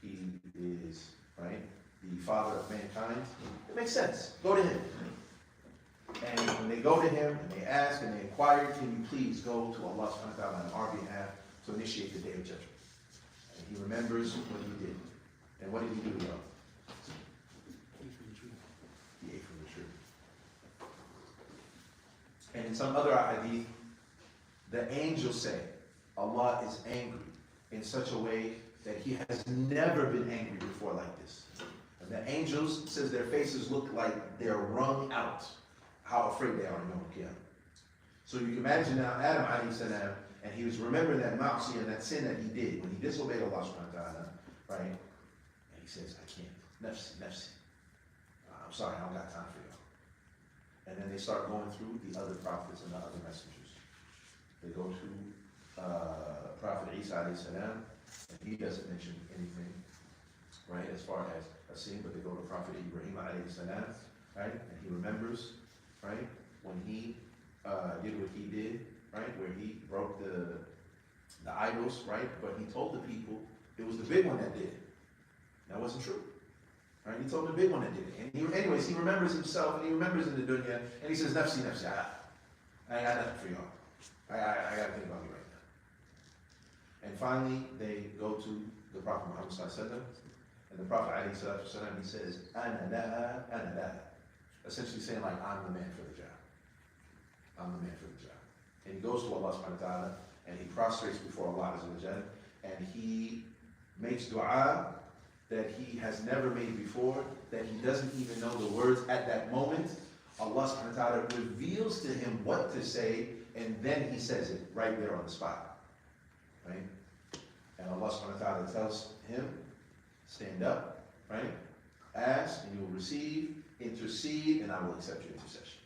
He is, right, the father of mankind. It makes sense. Go to him. And when they go to him and they ask and they inquire, can you please go to Allah subhanahu wa ta'ala on our behalf to initiate the day of judgment? And he remembers what he did. And what did he do, y'all? He ate from the tree. And in some other hadith, the angels say Allah is angry in such a way that he has never been angry before like this. And the angels, says their faces look like they're wrung out, how afraid they are in Yom Kippur. So you can imagine now Adam alayhi salam, and he was remembering that ma'asi and that sin that he did when he disobeyed Allah subhanahu wa ta'ala, right? And he says, I can't. Nafsi, nafsi. I'm sorry, I don't got time for y'all. And then they start going through the other prophets and the other messengers. They go to Prophet Isa alayhi salam, and he doesn't mention anything, right, as far as a sin, but they go to Prophet Ibrahim alayhi salam, right, and he remembers, right, when he did what he did, right, where he broke the idols, right, but he told the people it was the big one that did it. That wasn't true. Right? He told the big one that did it. And anyways, he remembers himself, and he remembers in the dunya, and he says, nafsi, nafsi, I ain't got nothing for y'all. I gotta think about you right now. And finally, they go to the Prophet Muhammad sallallahu alaihi wasallam, and the Prophet alayhi salatu wasallam, he says, "Ana laha, ana laha," essentially saying like, I'm the man for the job. I'm the man for the job. And he goes to Allah subhanahu wa ta'ala, and he prostrates before Allah azza wa jalla, and he makes dua that he has never made before, that he doesn't even know the words at that moment. Allah subhanahu wa ta'ala reveals to him what to say, and then he says it right there on the spot. Right? And Allah subhanahu wa ta'ala tells him, stand up, right? Ask and you will receive, intercede, and I will accept your intercession.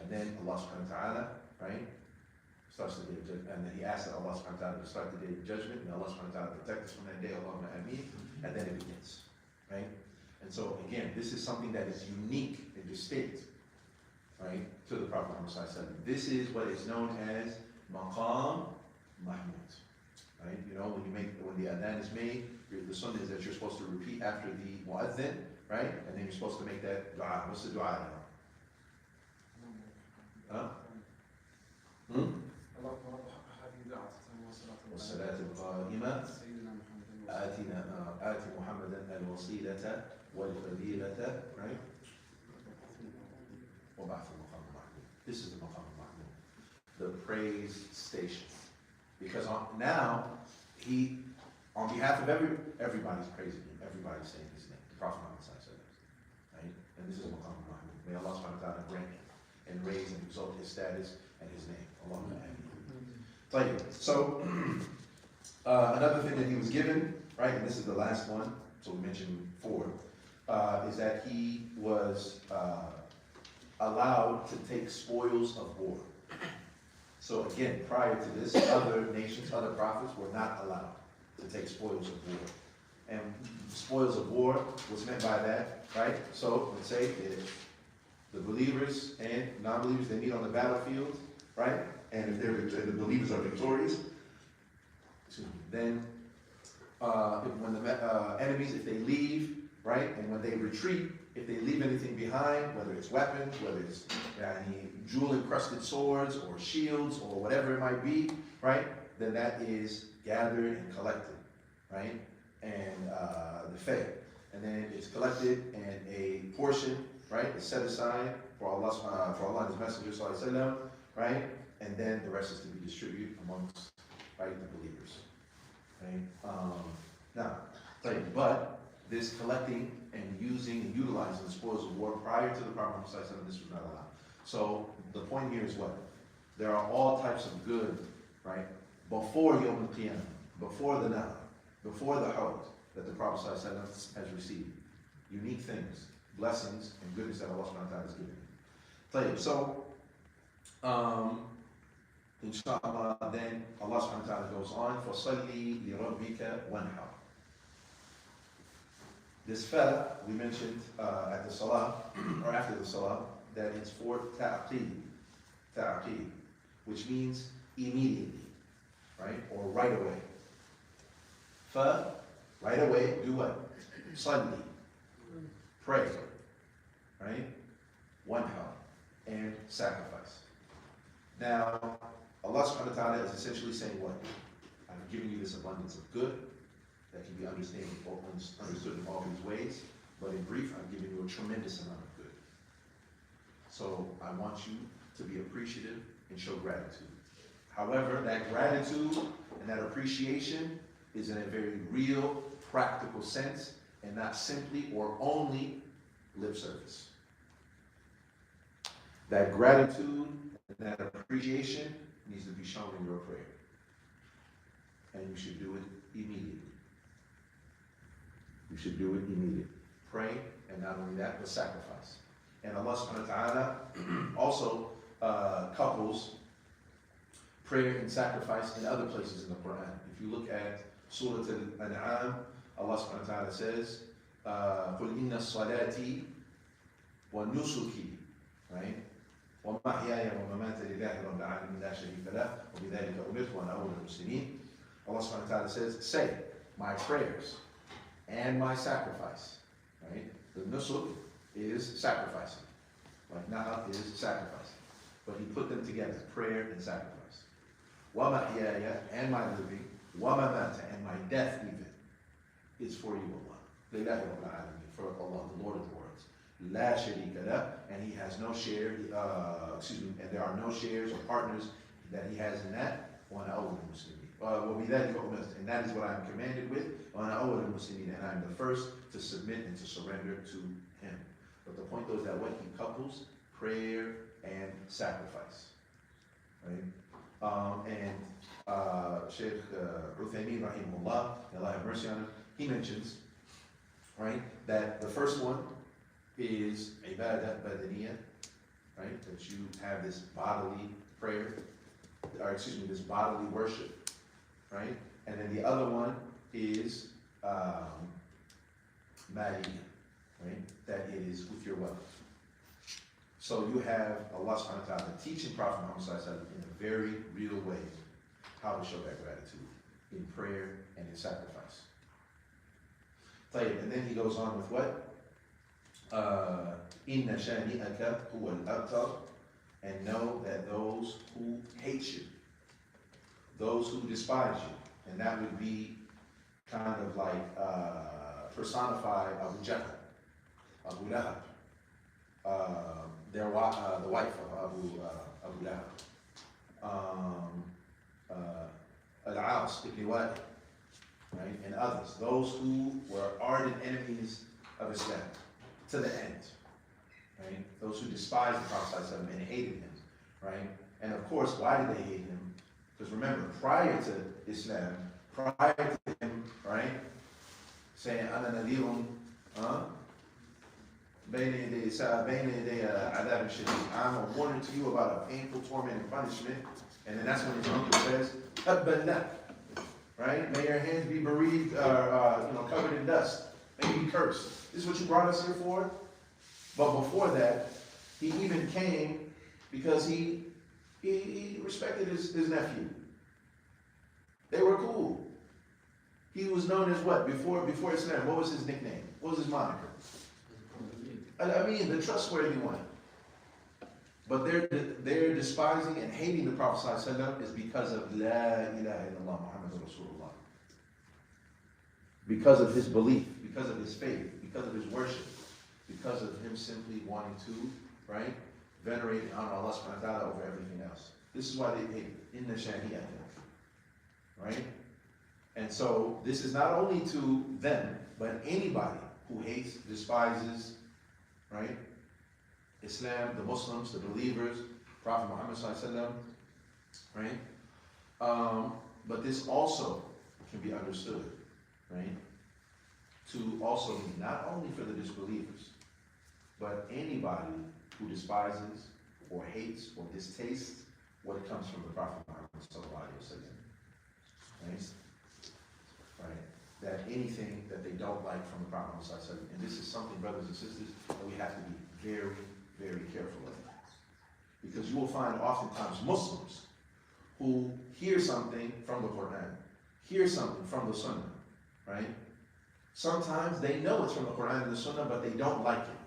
And then Allah subhanahu wa ta'ala, right, starts the day of judgment, and then he asks that Allah subhanahu wa ta'ala to start the day of judgment, and Allah subhanahu wa ta'ala protect us from that day, Allahumma ameen, and then it begins, right? And so again, this is something that is unique and distinct, right, to the Prophet Muhammad sallallahu alaihi wasallam. This is what is known as Maqam Mahmud, right? You know, when the adhan is made, the sunnah is that you're supposed to repeat after the mu'adhin, right? And then you're supposed to make that dua. What's the dua? Huh? والصلاة القائمة آت محمدا الوسيلة والفضيلة, right? وبعث المقام المحمود. This is the maqam al-mahmud, the praise station. Because now, he, on behalf of everybody's praising him, everybody's saying his name. The Prophet Muhammad said it, right? And this is maqam al-mahmud. May Allah subhanahu wa ta'ala grant him and raise and exalt his status and his name. Allahumma ameen. So, another thing that he was given, right, and this is the last one, so we mentioned 4, is that he was allowed to take spoils of war. So again, prior to this, other nations, other prophets were not allowed to take spoils of war. And spoils of war was meant by that, right? So let's say the believers and non-believers, they meet on the battlefield, right? And if the believers are victorious, then when the enemies, if they leave, right, and when they retreat, if they leave anything behind, whether it's weapons, whether it's any jewel-encrusted swords or shields or whatever it might be, right, then that is gathered and collected, right, and the fay. And then it's collected and a portion, right, is set aside for Allah and His Messenger, sallallahu alaihi wasallam, right, and then the rest is to be distributed amongst, right, the believers, right. But this collecting and using and utilizing the spoils of war prior to the Prophet Muhammad sallallahu alaihi wasallam, this was not allowed. So the point here is what? There are all types of good, right, before Yawm al-Qiyamah, before the Nahr, before the Hawd, that the Prophet sallallahu alaihi wasallam has received. Unique things, blessings, and goodness that Allah subhanahu wa ta'ala has given him. So, inshallah, then Allah subhanahu wa ta'ala goes on, فَصَلِّ لِرَبِّكَ وَانْحَرْ. This fa, we mentioned at the salah, or after the salah, that it's for ta'aqib, which means immediately, right, or right away. Fa, right away, do what? Salli, pray, right? Wanhar, and sacrifice. Now, Allah subhanahu wa ta'ala is essentially saying what? I'm giving you this abundance of good that can be understood in all these ways, but in brief, I'm giving you a tremendous amount of good. So I want you to be appreciative and show gratitude. However, that gratitude and that appreciation is in a very real, practical sense, and not simply or only lip service. That gratitude and that appreciation needs to be shown in your prayer. And you should do it immediately. You should do it immediately. Pray, and not only that, but sacrifice. And Allah subhanahu wa ta'ala also couples prayer and sacrifice in other places in the Quran. If you look at Surah Al-An'am, Allah subhanahu wa ta'ala says, قُلْ إِنَّ الصَّلَاةِ وَالنُّسُكِ, right? وَمَحْيَايَ وَمَمَاتِي لِلَّهِ رَبِّ الْعَالَمِينَ لَا شَرِيكَ لَهُ وَبِذَلِكَ أُمِرْتُ وَأَنَا أَوَّلُ الْمُسْلِمِينَ. Allah subhanahu wa ta'ala says, say, my prayers and my sacrifice, right? The nusuk is sacrificing. Like now is sacrificing. But he put them together, prayer and sacrifice. وَمَحْيَايَ, and my living, وَمَمَاتَ, and my death even, is for you, Allah. لِلَّهِ رَبِّ الْعَالَمِينَ, for Allah, the Lord of the worlds. لَا شَرِيكَ لَهُ, and he has no share, and there are no shares or partners that he has in that. وَأَنَا أَوَّلُ الْمُسْلِمِينَ, وَبِذَلِكَ أُمِرْتُ, and that is what I am commanded with. وَأَنَا أَوَّلُ الْمُسْلِمِينَ, and I am the first to submit and to surrender to him. But the point though is that what he couples, prayer and sacrifice, right? Sheikh Uthaymeen, rahimahullah, may Allah have mercy on him, he mentions, right, that the first one is ibadah badaniyah, right, that you have this bodily prayer, this bodily worship, right, and then the other one is maliyah, right, that it is with your wealth. So you have Allah subhanahu wa ta'ala teaching Prophet Muhammad sallallahu alaihi wasallam in a very real way how to show that gratitude in prayer and in sacrifice. And then he goes on with what? Inna shani'aka huwa al-abtar, and know that those who hate you, those who despise you, and that would be kind of like personified Abu Jahl, Abu Lahab, the wife of Abu Lahab, Al-Aas ibn Wa'il, right, and others, those who were ardent enemies of Islam to the end, right? Those who despised the Prophet ﷺ and hated him, right? And of course, why did they hate him? Because remember, prior to Islam, prior to him, right, saying, "Ana nadirun, I'm a warning to you about a painful torment and punishment." And then that's when his uncle says, "Tabban lak," right? May your hands be bereaved, covered in dust. May you be cursed. This is what you brought us here for? But before that, he even came because he respected his nephew. They were cool. He was known as what? Before Islam, what was his nickname? What was his moniker? I mean, the trustworthy one. But they're despising and hating the Prophet ﷺ is because of La ilaha illallah Muhammadur Rasulullah. Because of his belief, because of his faith, because of his worship, because of him simply wanting to, right, venerate and honor Allah subhanahu wa ta'ala over everything else. This is why they hate it. Inna shani'aka. Right? And so this is not only to them, but anybody who hates, despises, right, Islam, the Muslims, the believers, Prophet Muhammad sallallahu alaihi wasallam, right? But this also can be understood, right, to also be not only for the disbelievers, but anybody who despises or hates or distastes what comes from the Prophet Muhammad sallallahu alaihi wasallam, right? Right? That anything that they don't like from the Prophet Muhammad sallallahu alaihi wasallam, and this is something, brothers and sisters, that we have to be very, very careful of. Because you will find oftentimes Muslims who hear something from the Quran, hear something from the Sunnah, right? Sometimes they know it's from the Quran and the Sunnah, but they don't like it.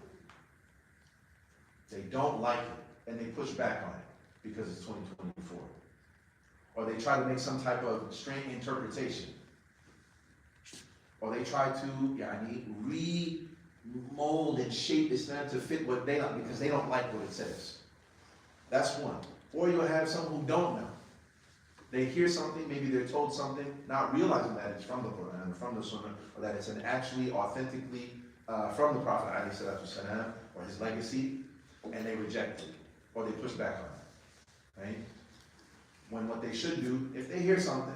They don't like it, and they push back on it because it's 2024. Or they try to make some type of strange interpretation. Or they try to remold and shape Islam to fit what they like because they don't like what it says. That's one. Or you'll have some who don't know. They hear something, maybe they're told something, not realizing that it's from the Quran or from the Sunnah, or that it's actually authentically from the Prophet ﷺ or his legacy, and they reject it, or they push back on it, right? When what they should do, if they hear something,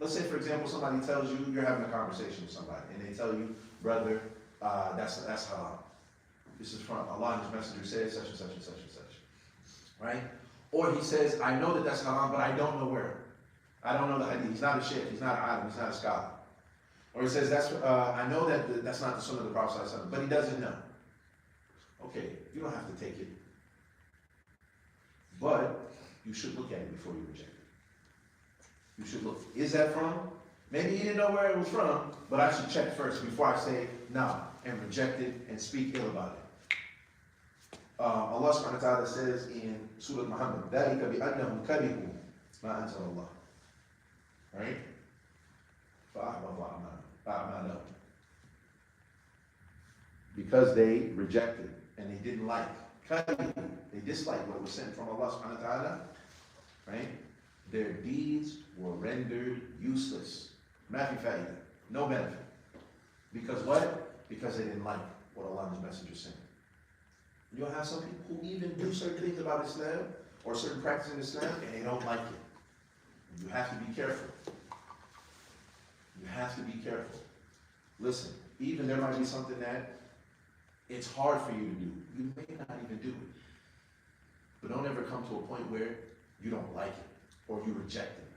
let's say, for example, somebody tells you, you're having a conversation with somebody, and they tell you, brother, that's haram. This is from Allah and His Messenger said such and such and such and such, right? Or he says, I know that that's haram, but I don't know where. I don't know the hadith. He's not a sheikh, he's not an alim, he's not a scholar. Or he says, I know that that's not the sunnah of the Prophet ﷺ, but he doesn't know. Okay, you don't have to take it. But you should look at it before you reject it. You should look. Is that from? Maybe he didn't know where it was from, but I should check first before I say nah and reject it and speak ill about it. Allah subhanahu wa ta'ala says in Surah Muhammad, ذَلِكَ بِأَنَّهُمْ كَرِهُوا مَا أَنزَلَ اللَّهُ. Right? فَأَحْبَطَ أَعْمَالَهُم. Because they rejected and they didn't like. They disliked what was sent from Allah subhanahu wa ta'ala. Right? Their deeds were rendered useless. مَا فِي فَائِدَةٍ. No benefit. Because what? Because they didn't like what Allah and His Messenger sent. You'll have some people who even do certain things about Islam or certain practices in Islam and they don't like it. You have to be careful. You have to be careful. Listen, even there might be something that it's hard for you to do. You may not even do it. But don't ever come to a point where you don't like it or you reject it.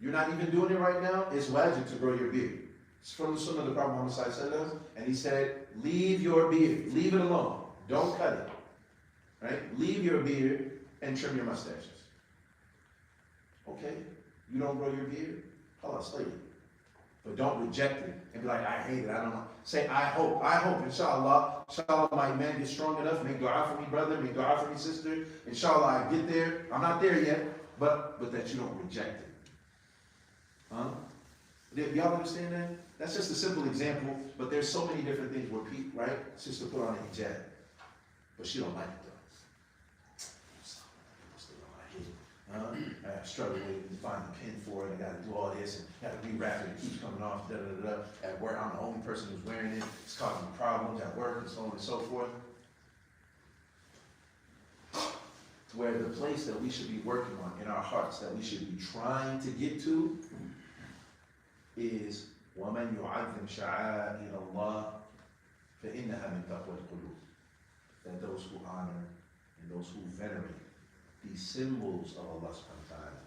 You're not even doing it right now. It's wajib to grow your beard. It's from the Sunnah of the Prophet Muhammad sallallahu alaihi wasallam, and he said, leave your beard. Leave it alone. Don't cut it. Right? Leave your beard and trim your mustaches. Okay? You don't grow your beard? Allah, slay it. But don't reject it and be like, I hate it, I don't know. Say, I hope, inshallah, my man gets strong enough. Make dua for me, brother. Make dua for me, sister. Inshallah, I get there. I'm not there yet, but that you don't reject it. Huh? Y'all understand that? That's just a simple example, but there's so many different things where people, right? Sister put on a hijab, but she don't like it though. I struggle to find a pin for it. I got to do all this and got to rewrap it. It keeps coming off. Da, da, da, da. At work, I'm the only person who's wearing it. It's causing problems at work and so on and so forth. Where the place that we should be working on in our hearts, that we should be trying to get to, is وَمَنْ يُعَظِّمْ شَعَائِرَ اللَّهِ فَإِنَّهَا مِنْ تَقْوَى الْقُلُوبِ. That those who honor and those who venerate these symbols of Allah subhanahu wa ta'ala,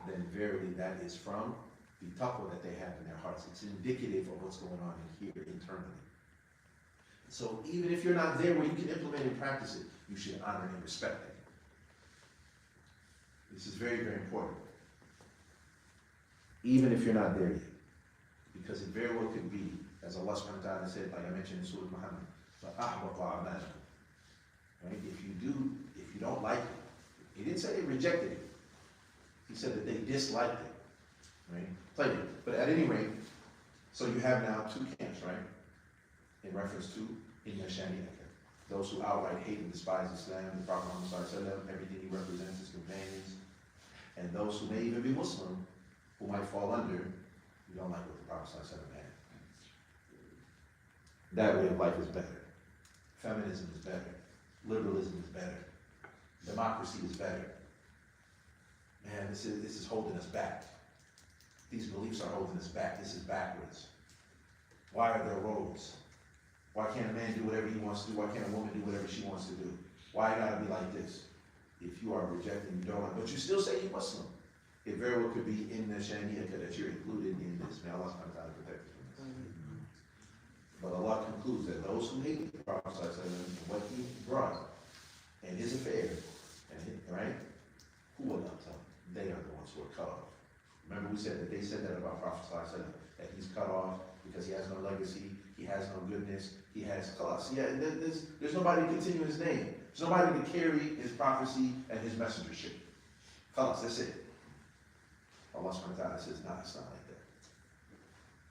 then verily that is from the taqwa that they have in their hearts. It's indicative of what's going on in here internally. So even if you're not there where you can implement and practice it, you should honor and respect it. This is very, very important. Even if you're not there yet. Because it very well could be, as Allah subhanahu wa ta'ala said, like I mentioned in Surah Muhammad, فَأَحْبَطَ أَعْمَالَكُمْ. Right? If you don't like it, he didn't say they rejected it. He said that they disliked it. Right? But at any rate, so you have now two camps, right? In reference to Inna Shani'aka. Those who outright hate and despise Islam, the Prophet Muhammad, everything he represents, his companions, and those who may even be Muslim, who might fall under, you don't like what the Prophet had. That way of life is better. Feminism is better. Liberalism is better. Democracy is better. Man, this is holding us back. These beliefs are holding us back. This is backwards. Why are there roads? Why can't a man do whatever he wants to do? Why can't a woman do whatever she wants to do? Why it gotta be like this? If you are rejecting, you don't like, but you still say you're Muslim. It very well could be in the Shani'aka that you're included in this. May Allah subhanahu wa ta'ala protect us from this. But Allah concludes that those who hate the Prophet and what he brought and his affair, right? Who will not tell? They are the ones who are cut off. Remember we said that they said that about Prophet that he's cut off because he has no legacy, he has no goodness, he has khalas. Yeah, there's nobody to continue his name. There's nobody to carry his prophecy and his messengership. Khalas, that's it. Allah subhanahu wa ta'ala says, nah, it's not like that.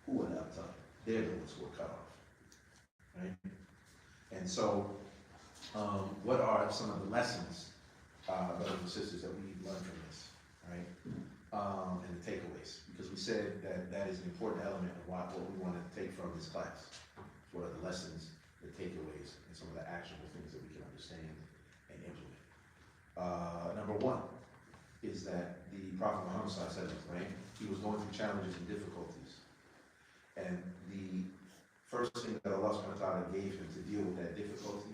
Who will not tell? They're the ones who are cut off. Right? And so, what are some of the lessons, brothers and sisters, that we learn from this, right? And the takeaways, because we said that is an important element of what we want to take from this class. What are the lessons, the takeaways, and some of the actionable things that we can understand and implement. Number one is that the Prophet Muhammad said, right? He was going through challenges and difficulties, and the first thing that Allah subhanahu wa ta'ala gave him to deal with that difficulty,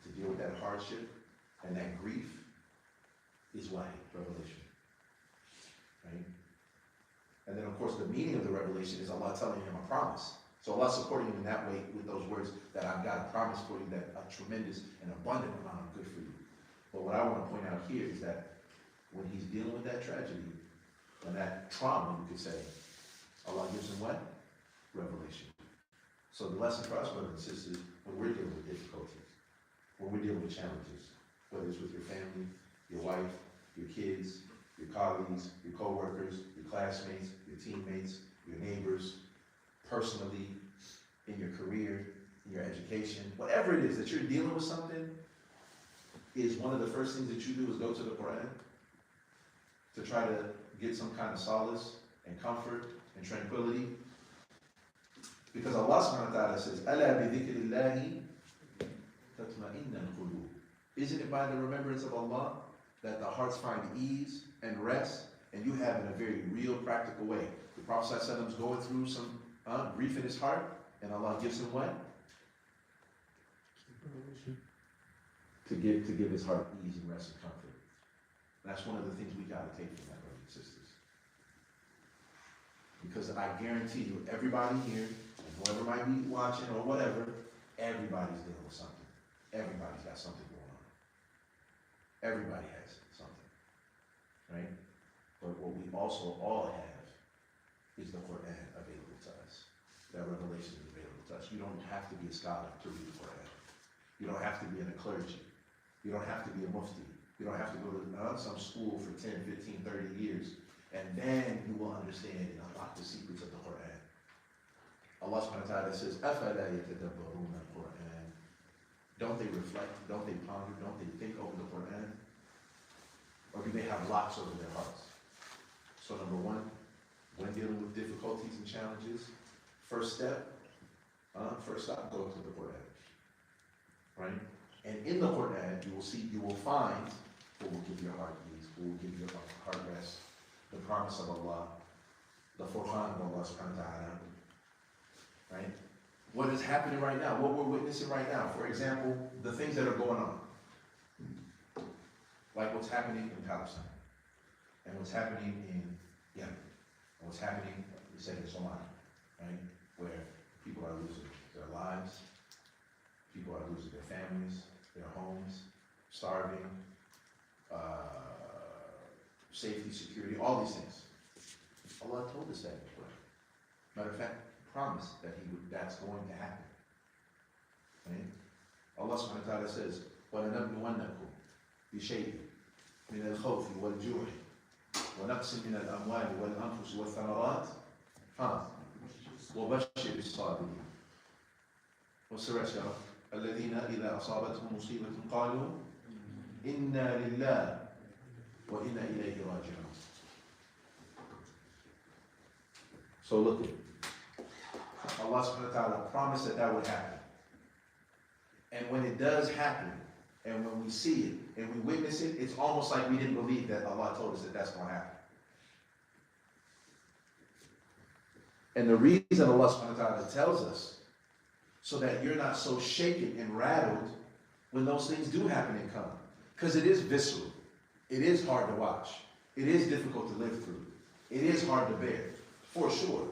to deal with that hardship and that grief is wahy? Revelation. Right? And then of course the meaning of the revelation is Allah telling him a promise. So Allah supporting him in that way with those words that I've got a promise for you, that a tremendous and abundant amount of good for you. But what I want to point out here is that when he's dealing with that tragedy and that trauma, you could say, Allah gives him what? Revelation. So the lesson for us, brothers and sisters, when we're dealing with difficulties, when we're dealing with challenges, whether it's with your family, your wife, your kids, your colleagues, your co-workers, your classmates, your teammates, your neighbors, personally, in your career, in your education, whatever it is that you're dealing with something, is one of the first things that you do is go to the Quran to try to get some kind of solace and comfort and tranquility. Because Allah subhanahu wa ta'ala says, أَلَا بِذِكْرِ اللَّهِ تَطْمَئِنَّ الْقُلُوبُ. Isn't it by the remembrance of Allah that the hearts find ease and rest, and you have in a very real, practical way? The Prophet ﷺ is going through some grief in his heart, and Allah gives him what? To give his heart ease and rest and comfort. That's one of the things we got to take from that, brothers and sisters. Because I guarantee you, everybody here, and whoever might be watching or whatever, everybody's dealing with something. Everybody's got something going on. Everybody has something, right? But what we also all have is the Quran available to us. That revelation is available to us. You don't have to be a scholar to read the Quran. You don't have to be in a clergy. You don't have to be a mufti. You don't have to go to some school for 10, 15, 30 years. And then you will understand and unlock the secrets of the Quran. Allah subhanahu wa ta'ala says, أَفَلَا يَتَدَبَّرُونَ الْقُرْآنَ. Don't they reflect? Don't they ponder? Don't they think over the Quran? Or do they have locks over their hearts? So number one, when dealing with difficulties and challenges, first step, go to the Quran. Right? And in the Quran, you will find what will give your heart ease, what will give your heart rest, the promise of Allah, the Furqan of Allah subhanahu wa ta'ala. Right? What is happening right now, what we're witnessing right now, for example, the things that are going on. Like what's happening in Palestine, and what's happening in Yemen, and what's happening, we said, in Somalia, right? Where people are losing their lives, people are losing their families, their homes, starving, safety, security, all these things. Allah told us that in the Quran. Matter of fact, promised that that's going to happen. Right? Allah subhanahu wa ta'ala says, وَلَنَبْلُوَنَّكُمْ بِشَيْءٍ مِنَ الْخَوْفِ وَالْجُوعِ وَنَقْصٍ مِنَ الْأَمْوَالِ وَالْأَنفُسِ وَالثَّمَرَاتِ وَبَشِّرِ الصَّابِرِينَ. What's the rest, y'all? الَّذِينَ إِذَا أَصَابَتْهُمْ مُصِيبَةٌ قَالُوا إِنَّا لِلَّهِ وَإِنَّا إِلَيْهِ رَاجِعُونَ. So look at Allah subhanahu wa ta'ala promised that would happen. And when it does happen, and when we see it, and we witness it, it's almost like we didn't believe that Allah told us that that's going to happen. And the reason Allah subhanahu wa ta'ala tells us, so that you're not so shaken and rattled when those things do happen and come. Because it is visceral. It is hard to watch. It is difficult to live through. It is hard to bear, for sure.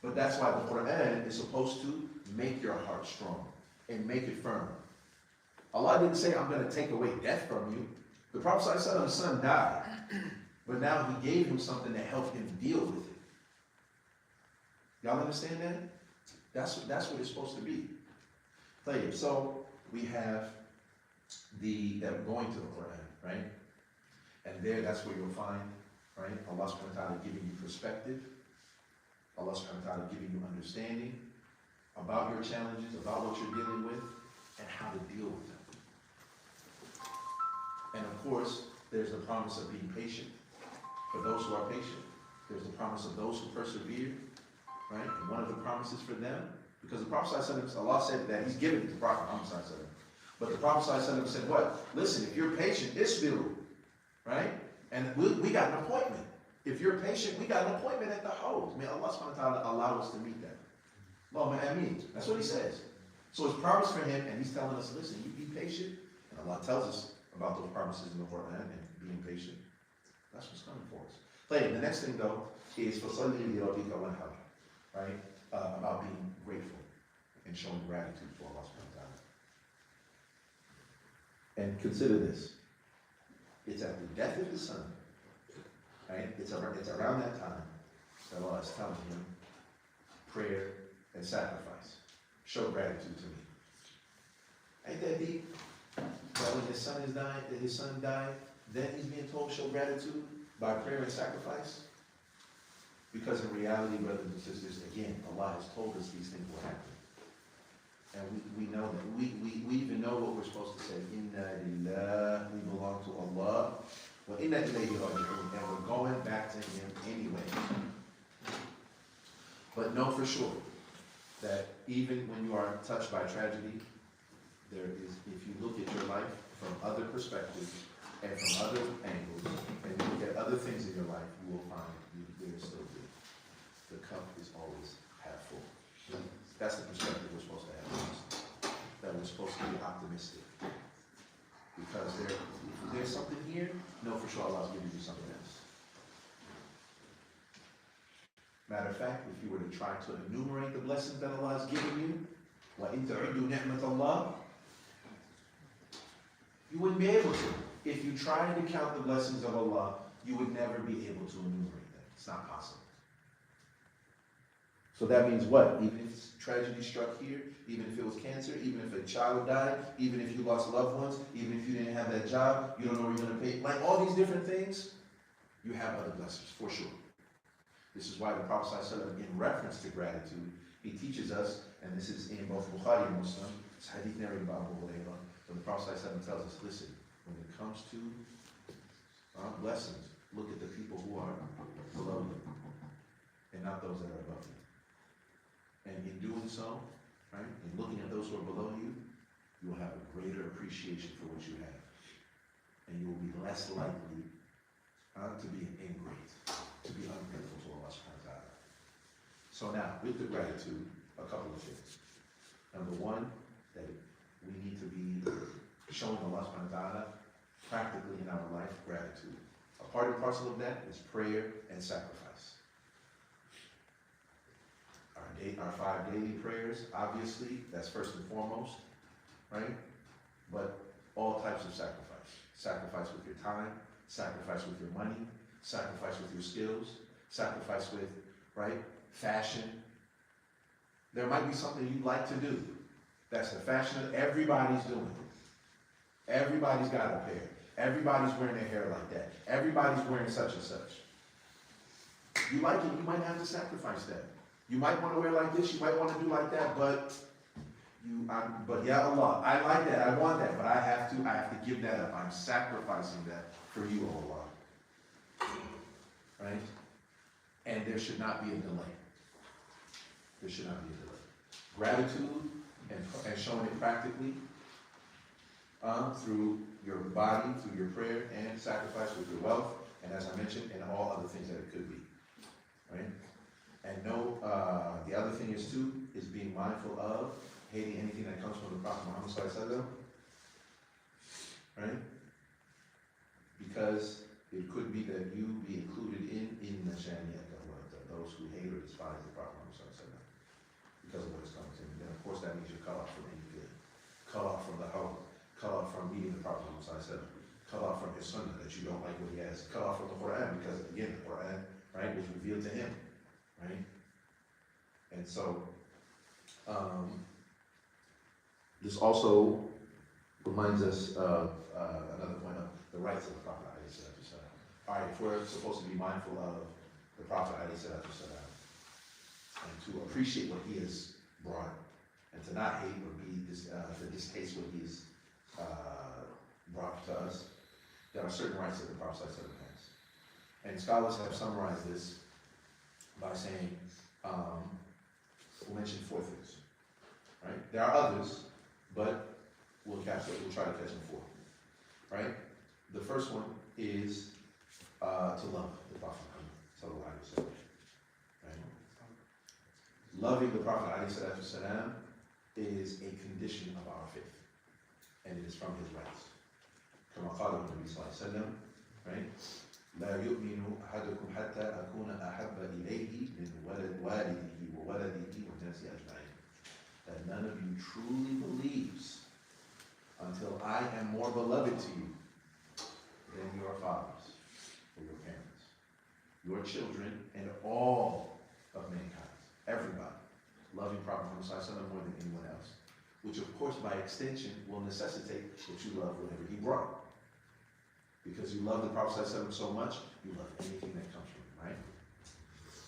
But that's why the Quran is supposed to make your heart strong and make it firm. Allah didn't say, I'm going to take away death from you. The Prophet ﷺ's son died, but now he gave him something to help him deal with it. Y'all understand that? That's what it's supposed to be. So we have that going to the Quran, right? And there, that's where you'll find, right? Allah subhanahu wa ta'ala giving you perspective. Allah subhanahu wa ta'ala giving you understanding about your challenges, about what you're dealing with, and how to deal with them. And of course, there's the promise of being patient. For those who are patient, there's the promise of those who persevere, right? And one of the promises for them, because the Prophet ﷺ, Allah said that he's given it to the Prophet Muhammad ﷺ. But the Prophet ﷺ said what? Listen, if you're patient, isbiru, right? And we got an appointment. If you're patient, we got an appointment at the house. May Allah subhanahu wa ta'ala allow us to meet that. Allahumma ameen. That's what he says. So it's promised for him, and he's telling us, listen, you be patient. And Allah tells us about those promises in the Quran and being patient. That's what's coming for us. The next thing, though, is فَصَلِّ لِرَبِّكَ وَانْحَرْ, right? About being grateful and showing gratitude for Allah subhanahu wa ta'ala. And consider this. It's at the death of his son, right? It's around that time that Allah is telling him, prayer and sacrifice. Show gratitude to me. Ain't that deep? That when his son died, then he's being told show gratitude by prayer and sacrifice? Because in reality, brothers and sisters, again, Allah has told us these things will happen. And we know that. We even know what we're supposed to say. Inna lillah, we belong to Allah. Wa inna ilayhi raji'un, and we're going back to Him anyway. But know for sure that even when you are touched by tragedy, there is, if you look at your life from other perspectives and from other angles, and you look at other things in your life, you will find there is still good. The cup is always half full. That's the perspective we're supposed to have. That we're supposed to be optimistic. Because if there's something here, know for sure Allah's giving you something else. Matter of fact, if you were to try to enumerate the blessings that Allah has given you, وَإِن تَعُدُّوا نِعْمَةَ اللَّهِ, you wouldn't be able to. If you tried to count the blessings of Allah, you would never be able to enumerate them. It's not possible. So that means what? Even if tragedy struck here, even if it was cancer, even if a child died, even if you lost loved ones, even if you didn't have that job, you don't know where you're going to pay, like all these different things, you have other blessings, for sure. This is why the Prophet ﷺ, in reference to gratitude, he teaches us, and this is in both Bukhari and Muslim, it's hadith narrated by Abu Hurairah, but the Prophet ﷺ tells us, listen, when it comes to blessings, look at the people who are below you, and not those that are above you. And in doing so, right, in looking at those who are below you, you will have a greater appreciation for what you have. And you will be less likely to be an ingrate, to be ungrateful to Allah subhanahu wa ta'ala. So now, with the gratitude, a couple of things. Number one, that we need to be showing Allah subhanahu wa ta'ala practically in our life gratitude. A part and parcel of that is prayer and sacrifice. Our 5 daily prayers, obviously, that's first and foremost, right? But all types of sacrifice. Sacrifice with your time, sacrifice with your money, sacrifice with your skills, sacrifice with, right, fashion. There might be something you like to do. That's the fashion of everybody's doing it. Everybody's got a pair. Everybody's wearing their hair like that. Everybody's wearing such and such. You like it, you might have to sacrifice that. You might want to wear like this, you might want to do like that, but yeah, Allah, I like that, I want that, but I have to give that up. I'm sacrificing that for you, Allah. Right? And there should not be a delay. There should not be a delay. Gratitude and showing it practically through your body, through your prayer, and sacrifice with your wealth, and as I mentioned, and all other things that it could be. Right? And the other thing is too, is being mindful of hating anything that comes from the Prophet Muhammad ﷺ, right? Because it could be that you be included in the Shaniyat, those who hate or despise the Prophet Muhammad ﷺ, because of what is coming to him. Then of course that means you're cut off from any good, cut off from the hope, cut off from meeting the Prophet Muhammad ﷺ, cut off from his sunnah that you don't like what he has, cut off from the Quran, because again, the Quran, right, was revealed to him. Right? And so, this also reminds us of another point of the rights of the Prophet. All right, if we're supposed to be mindful of the Prophet and to appreciate what he has brought, and to not hate or be to distaste what he has brought to us, there are certain rights that the Prophet has. And scholars have summarized this by saying, we'll mention 4 things, right? There are others, but we'll try to catch them 4, right? The first one is to love the Prophet Muhammad, right? Loving the Prophet ﷺ is a condition of our faith, and it is from his rights. كما قال النبي صلى الله عليه وسلم, right? لا يؤمن أحدكم حتى أكون أحب إليه من والده وولده والناس أجمعين. That none of you truly believes until I am more beloved to you than your fathers or your parents, your children, and all of mankind. Everybody. Loving Prophet Muhammad more than anyone else. which of course by extension will necessitate that you love whatever he brought. Because you love the Prophet ﷺ so much, you love anything that comes from him, right?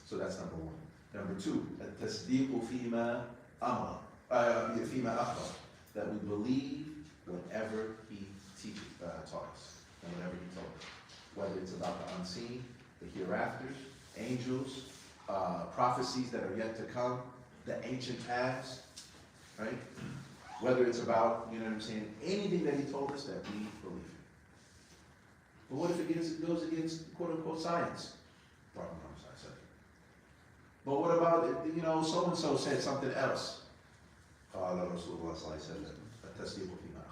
So that's number one. Number two, التصديق فيما أمر, فيما أخبر, that we believe whatever he taught us, and whatever he told us. Whether it's about the unseen, the hereafters, angels, prophecies that are yet to come, the ancient past, right? Whether it's about, you know what I'm saying, anything that he told us that we believe in. But what if it goes against quote unquote science? But what about, you know, so and so said something else? قال رسول الله صلى الله عليه وسلم التصديق فيما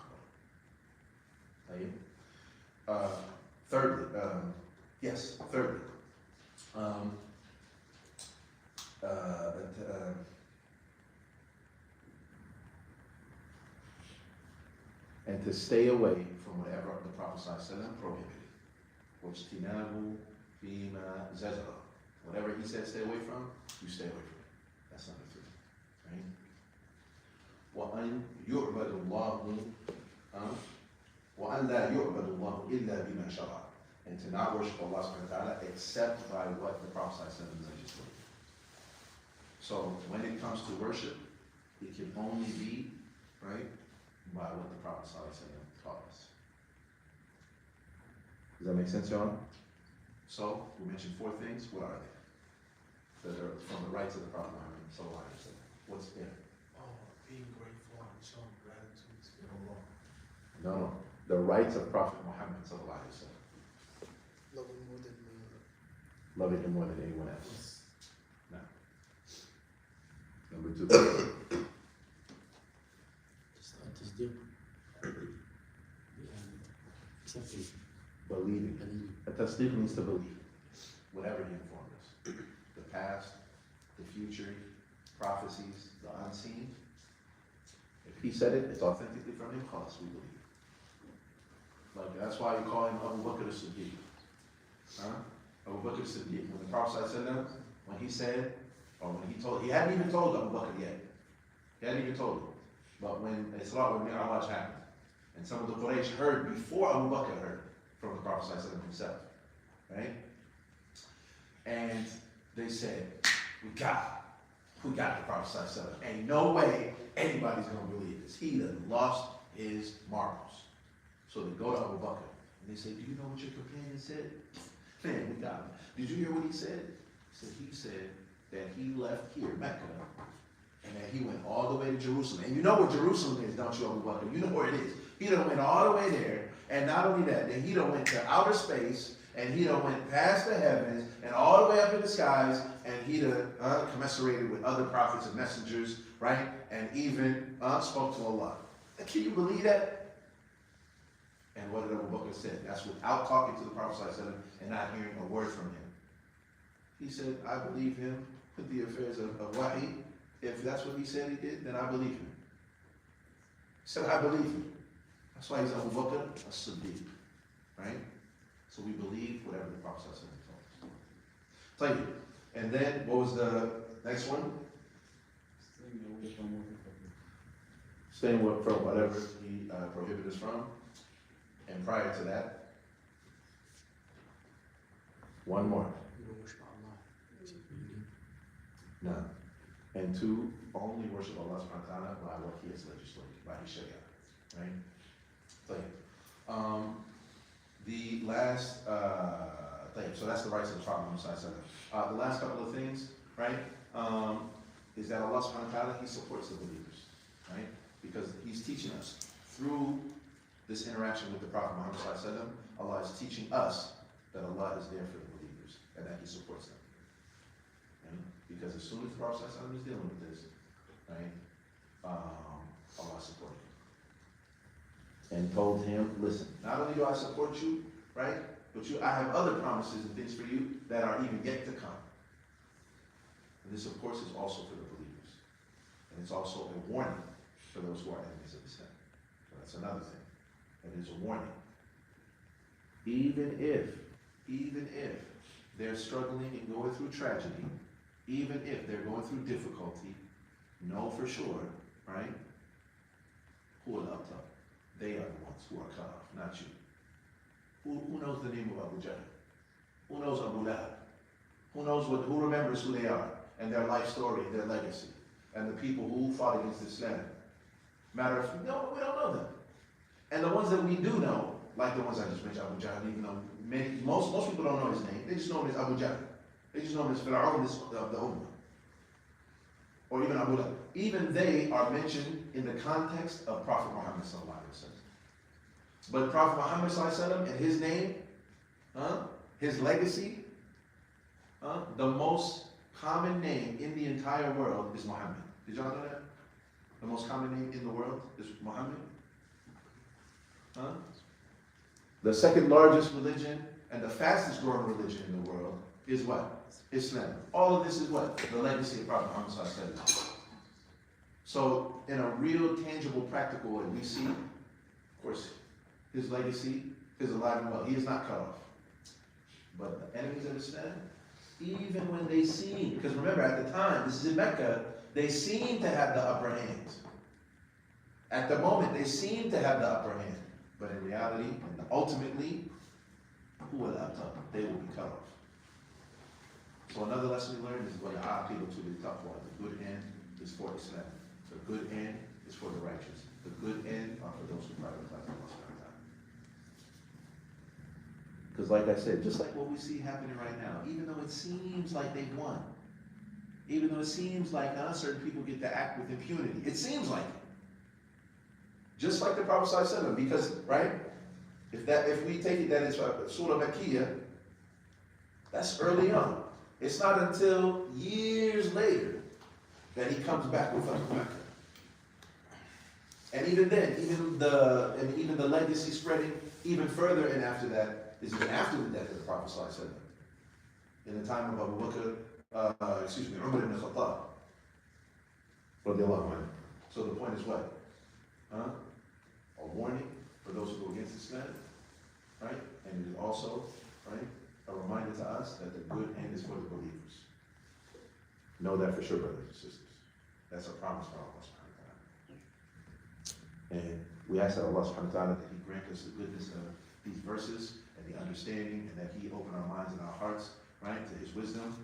أخبر. Thirdly, and to stay away from whatever the Prophet ﷺ prohibited. وَاجْتِنَابُ فِيمَا زَجَرَ. Whatever he said stay away from, you stay away from it. That's number three. Right? وَأَنْ يُعْبَدُ اللَّهُ وَأَنْ لَا يُعْبَدُ اللَّهُ إِلَّا بِمَا شَرَعَ. And to not worship Allah subhanahu wa ta'ala except by what the Prophet ﷺ legislated. So when it comes to worship, it can only be, right, by what the Prophet ﷺ taught us. Does that make sense, y'all? So, we mentioned four things. What are they? That are from the rights of the Prophet Muhammad sallallahu alaihi wasallam. What's in it? Being grateful and showing gratitude to Allah. No. The rights of Prophet Muhammad sallallahu alaihi wasallam. Loving more than Loving him more than anyone else. No. Number two. Tasdeeq. Accepting. Believing. A tasdeeq means to believe. Whatever he informed us. The past, the future, prophecies, the unseen. If he said it, it's authentically from him, cause we believe. Like, that's why you call him Abu Bakr as-Siddiq. Huh? Abu Bakr as-Siddiq. When the Prophet said that, when he said, or when he told, he hadn't even told Abu Bakr yet. He hadn't even told him. But when Isra wa Mi'raj happened, and some of the Quraysh heard before Abu Bakr heard from the Prophet himself, right? And they said, we got the Prophet. Ain't no way anybody's going to believe this. He done lost his marbles. So they go to Abu Bakr, and they say, do you know what your companion said? Man, we got him. Did you hear what he said? He said that he left here, Mecca, and that he went all the way to Jerusalem. And you know where Jerusalem is, don't you, Abu Bakr? You know where it is. He done went all the way there, and not only that, then he done went to outer space, and he done went past the heavens, and all the way up in the skies, and he done commiserated with other prophets and messengers, right? And even spoke to Allah. Can you believe that? And what did Abu Bakr say? That's without talking to the Prophet ﷺ and not hearing a word from him. He said, I believe him with the affairs of Wahi. If that's what he said he did, then I believe him. He said, I believe him. That's why he's Abu Bakr as-Siddiq, right? So we believe whatever the Prophet ﷺ told us. Thank you. And then, what was the next one? Staying away from whatever he prohibited us from. And prior to that, one more. No. And two, only worship Allah subhanahu wa ta'ala by what he has legislated, by his sharia. Right? So, the last thing, so that's the rights of the Prophet Muhammad. The last couple of things, right, is that Allah subhanahu wa ta'ala, he supports the believers, right? Because he's teaching us through this interaction with the Prophet Muhammad, Allah is teaching us that Allah is there for the believers and that he supports them. Right? Because as soon as the Prophet is dealing with this, right, Allah supported him. And told him, listen, not only do I support you, right, but I have other promises and things for you that are even yet to come. And this, of course, is also for the believers. And it's also a warning for those who are enemies of Islam. So that's another thing. It is a warning. Even if they're struggling and going through tragedy, even if they're going through difficulty, know for sure, right, Who al-Abtar? They are the ones who are cut off, not you. Who knows the name of Abu Jahl? Who knows Abu Lahab? Who remembers who they are and their life story, their legacy, and the people who fought against Islam? Matter of, no, we don't know them. And the ones that we do know, like the ones I just mentioned, Abu Jahl, even though most people don't know his name, they just know him as Abu Jahl. They just know him as Fir'aun of the Ummah. Or even Abu Lahab. Even they are mentioned in the context of Prophet Muhammad sallallahu alaihi wasallam. But Prophet Muhammad sallallahu alaihi wasallam and his name, his legacy, the most common name in the entire world is Muhammad. Did y'all know that? The most common name in the world is Muhammad. The second largest religion and the fastest growing religion in the world is what? Islam. All of this is what? The legacy of Prophet Muhammad sallallahu alaihi wasallam. So in a real, tangible, practical way, we see, of course, his legacy is alive and well. He is not cut off. But the enemies of Islam, even when they seem, because remember at the time, this is in Mecca, they seem to have the upper hand. At the moment, they seem to have the upper hand. But in reality, and ultimately, who will Abtar? They will be cut off. So another lesson we learned is what the aqidah to the taqwa. The good end is for Islam. The good end is for the righteous. The good end are for those who prioritize Allah. Because like I said, just like what we see happening right now, even though it seems like they've won, even though it seems like certain people get to act with impunity, it seems like it. Just like the Prophet ﷺ, because, right, if we take it that it's Surah Makkiyah, that's early on. It's not until years later that he comes back with Fatih Mecca. And even then, even the legacy spreading even further, and after that is even after the death of the Prophet ﷺ. In the time of Abu Bakr, Umar ibn Khattab. So the point is what? A warning for those who go against Islam, right? And it is also, right, a reminder to us that the good end is for the believers. Know that for sure, brothers and sisters. That's a promise from Allah subhanahu wa ta'ala. And we ask that Allah subhanahu wa ta'ala that He grant us the goodness of these verses and the understanding, and that He open our minds and our hearts, right, to His wisdom.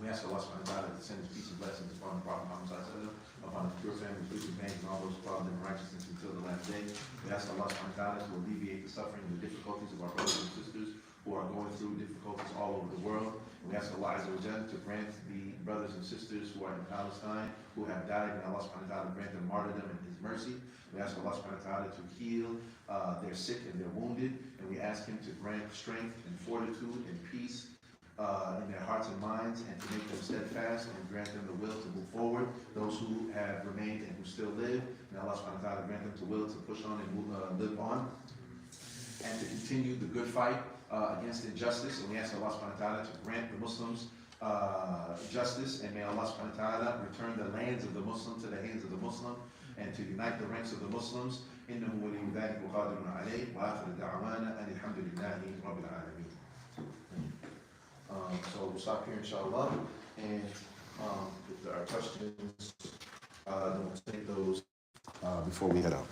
We ask Allah subhanahu wa ta'ala to send His peace and blessings upon the Prophet Muhammad sallallahu alaihi wasallam, upon his pure family, his companions, and all those who follow them in righteousness until the last day. We ask Allah subhanahu wa ta'ala to alleviate the suffering and the difficulties of our brothers and sisters who are going through difficulties all over the world. And we ask Allah Azza wa Jalla to grant the brothers and sisters who are in Palestine, who have died, and Allah subhanahu wa ta'ala grant them martyrdom in His mercy. We ask Allah subhanahu wa ta'ala to heal their sick and their wounded, and we ask Him to grant strength and fortitude and peace in their hearts and minds, and to make them steadfast and grant them the will to move forward. Those who have remained and who still live, and Allah subhanahu wa ta'ala grant them the will to push on and live on, and to continue the good fight against injustice. And we ask Allah subhanahu wa ta'ala to grant the Muslims justice, and may Allah subhanahu wa ta'ala return the lands of the Muslim to the hands of the Muslim, and to unite the ranks of the Muslims. إنه ولي ذلك وقادر عليه وآخر دعوانا أن الحمد لله رب العالمين. So we'll stop here, inshallah, and if there are questions, then we'll take those before we head out.